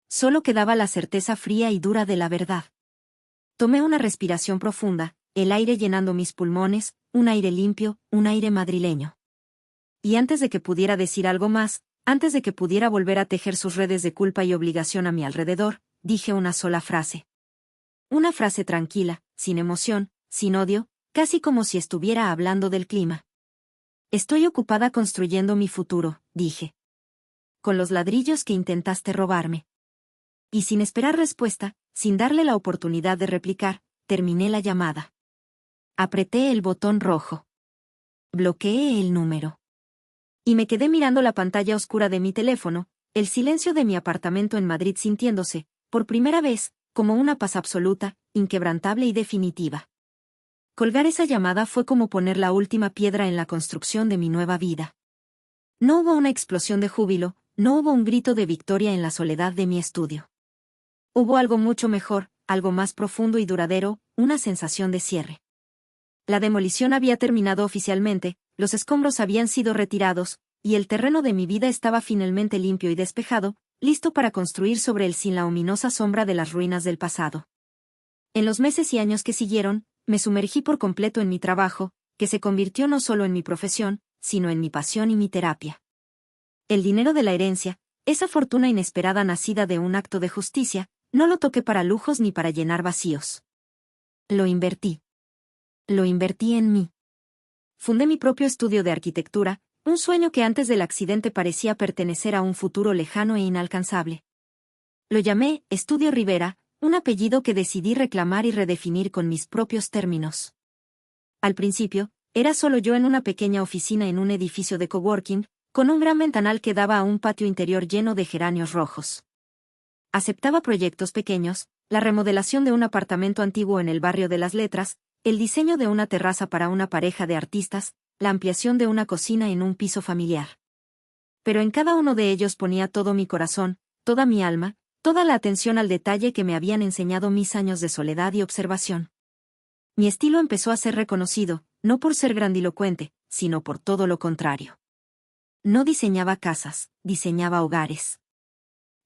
Solo quedaba la certeza fría y dura de la verdad. Tomé una respiración profunda, el aire llenando mis pulmones, un aire limpio, un aire madrileño. Y antes de que pudiera decir algo más, antes de que pudiera volver a tejer sus redes de culpa y obligación a mi alrededor, dije una sola frase. Una frase tranquila, sin emoción, sin odio, casi como si estuviera hablando del clima. Estoy ocupada construyendo mi futuro, dije. Con los ladrillos que intentaste robarme. Y sin esperar respuesta, sin darle la oportunidad de replicar, terminé la llamada. Apreté el botón rojo. Bloqueé el número. Y me quedé mirando la pantalla oscura de mi teléfono, el silencio de mi apartamento en Madrid sintiéndose, por primera vez, como una paz absoluta, inquebrantable y definitiva. Colgar esa llamada fue como poner la última piedra en la construcción de mi nueva vida. No hubo una explosión de júbilo, no hubo un grito de victoria en la soledad de mi estudio. Hubo algo mucho mejor, algo más profundo y duradero, una sensación de cierre. La demolición había terminado oficialmente, los escombros habían sido retirados, y el terreno de mi vida estaba finalmente limpio y despejado, listo para construir sobre él sin la ominosa sombra de las ruinas del pasado. En los meses y años que siguieron, me sumergí por completo en mi trabajo, que se convirtió no solo en mi profesión, sino en mi pasión y mi terapia. El dinero de la herencia, esa fortuna inesperada nacida de un acto de justicia, no lo toqué para lujos ni para llenar vacíos. Lo invertí. Lo invertí en mí. Fundé mi propio estudio de arquitectura, un sueño que antes del accidente parecía pertenecer a un futuro lejano e inalcanzable. Lo llamé Estudio Rivera, un apellido que decidí reclamar y redefinir con mis propios términos. Al principio, era solo yo en una pequeña oficina en un edificio de coworking, con un gran ventanal que daba a un patio interior lleno de geranios rojos. Aceptaba proyectos pequeños, la remodelación de un apartamento antiguo en el barrio de las Letras, el diseño de una terraza para una pareja de artistas, la ampliación de una cocina en un piso familiar. Pero en cada uno de ellos ponía todo mi corazón, toda mi alma, toda la atención al detalle que me habían enseñado mis años de soledad y observación. Mi estilo empezó a ser reconocido, no por ser grandilocuente, sino por todo lo contrario. No diseñaba casas, diseñaba hogares.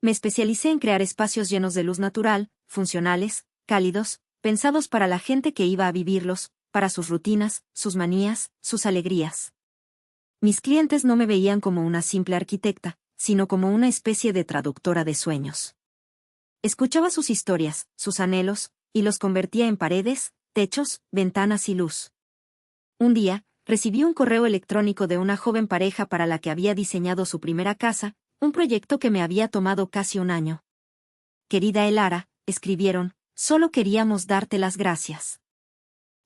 Me especialicé en crear espacios llenos de luz natural, funcionales, cálidos, pensados para la gente que iba a vivirlos, para sus rutinas, sus manías, sus alegrías. Mis clientes no me veían como una simple arquitecta, sino como una especie de traductora de sueños. Escuchaba sus historias, sus anhelos, y los convertía en paredes, techos, ventanas y luz. Un día, recibí un correo electrónico de una joven pareja para la que había diseñado su primera casa, un proyecto que me había tomado casi un año. Querida Elara, escribieron, solo queríamos darte las gracias.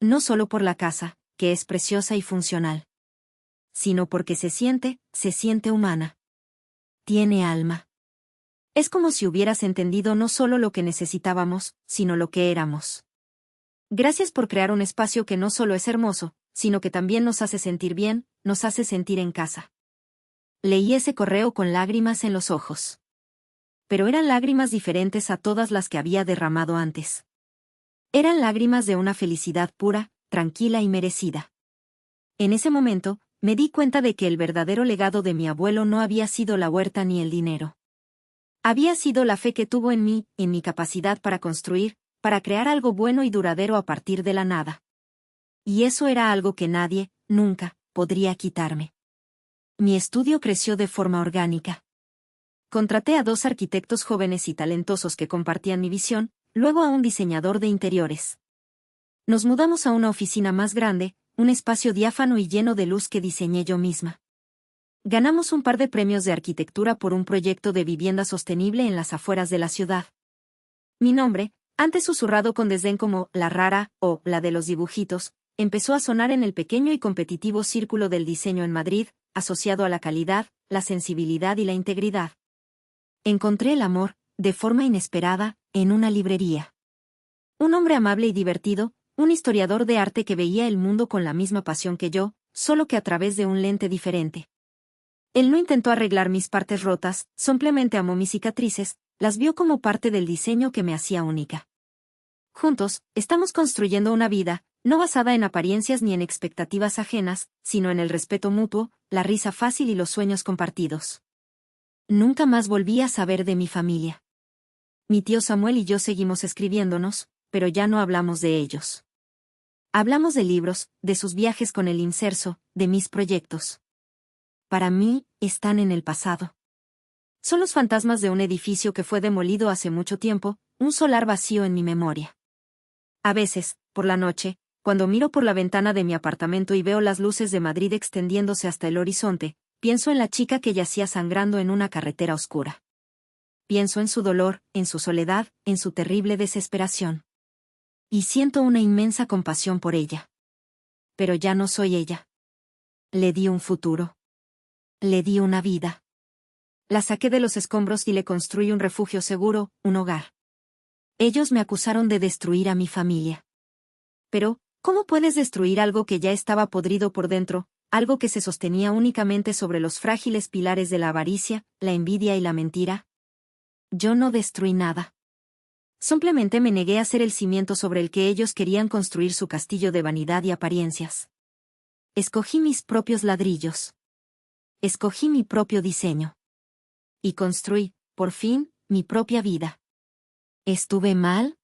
No solo por la casa, que es preciosa y funcional, sino porque se siente humana. Tiene alma. Es como si hubieras entendido no solo lo que necesitábamos, sino lo que éramos. Gracias por crear un espacio que no solo es hermoso, sino que también nos hace sentir bien, nos hace sentir en casa. Leí ese correo con lágrimas en los ojos. Pero eran lágrimas diferentes a todas las que había derramado antes. Eran lágrimas de una felicidad pura, tranquila y merecida. En ese momento, me di cuenta de que el verdadero legado de mi abuelo no había sido la huerta ni el dinero. Había sido la fe que tuvo en mí, en mi capacidad para construir, para crear algo bueno y duradero a partir de la nada. Y eso era algo que nadie, nunca, podría quitarme. Mi estudio creció de forma orgánica. Contraté a 2 arquitectos jóvenes y talentosos que compartían mi visión, luego a un diseñador de interiores. Nos mudamos a una oficina más grande, un espacio diáfano y lleno de luz que diseñé yo misma. Ganamos un par de premios de arquitectura por un proyecto de vivienda sostenible en las afueras de la ciudad. Mi nombre, Antes susurrado con desdén como la rara o la de los dibujitos, empezó a sonar en el pequeño y competitivo círculo del diseño en Madrid, asociado a la calidad, la sensibilidad y la integridad. Encontré el amor, de forma inesperada, en una librería. Un hombre amable y divertido, un historiador de arte que veía el mundo con la misma pasión que yo, solo que a través de un lente diferente. Él no intentó arreglar mis partes rotas, simplemente amó mis cicatrices, las vio como parte del diseño que me hacía única. Juntos, estamos construyendo una vida, no basada en apariencias ni en expectativas ajenas, sino en el respeto mutuo, la risa fácil y los sueños compartidos. Nunca más volví a saber de mi familia. Mi tío Samuel y yo seguimos escribiéndonos, pero ya no hablamos de ellos. Hablamos de libros, de sus viajes con el inserso, de mis proyectos. Para mí, están en el pasado. Son los fantasmas de un edificio que fue demolido hace mucho tiempo, un solar vacío en mi memoria. A veces, por la noche, cuando miro por la ventana de mi apartamento y veo las luces de Madrid extendiéndose hasta el horizonte, pienso en la chica que yacía sangrando en una carretera oscura. Pienso en su dolor, en su soledad, en su terrible desesperación. Y siento una inmensa compasión por ella. Pero ya no soy ella. Le di un futuro. Le di una vida. La saqué de los escombros y le construí un refugio seguro, un hogar. Ellos me acusaron de destruir a mi familia. Pero, ¿cómo puedes destruir algo que ya estaba podrido por dentro, algo que se sostenía únicamente sobre los frágiles pilares de la avaricia, la envidia y la mentira? Yo no destruí nada. Simplemente me negué a ser el cimiento sobre el que ellos querían construir su castillo de vanidad y apariencias. Escogí mis propios ladrillos. Escogí mi propio diseño. Y construí, por fin, mi propia vida. ¿Estuve mal?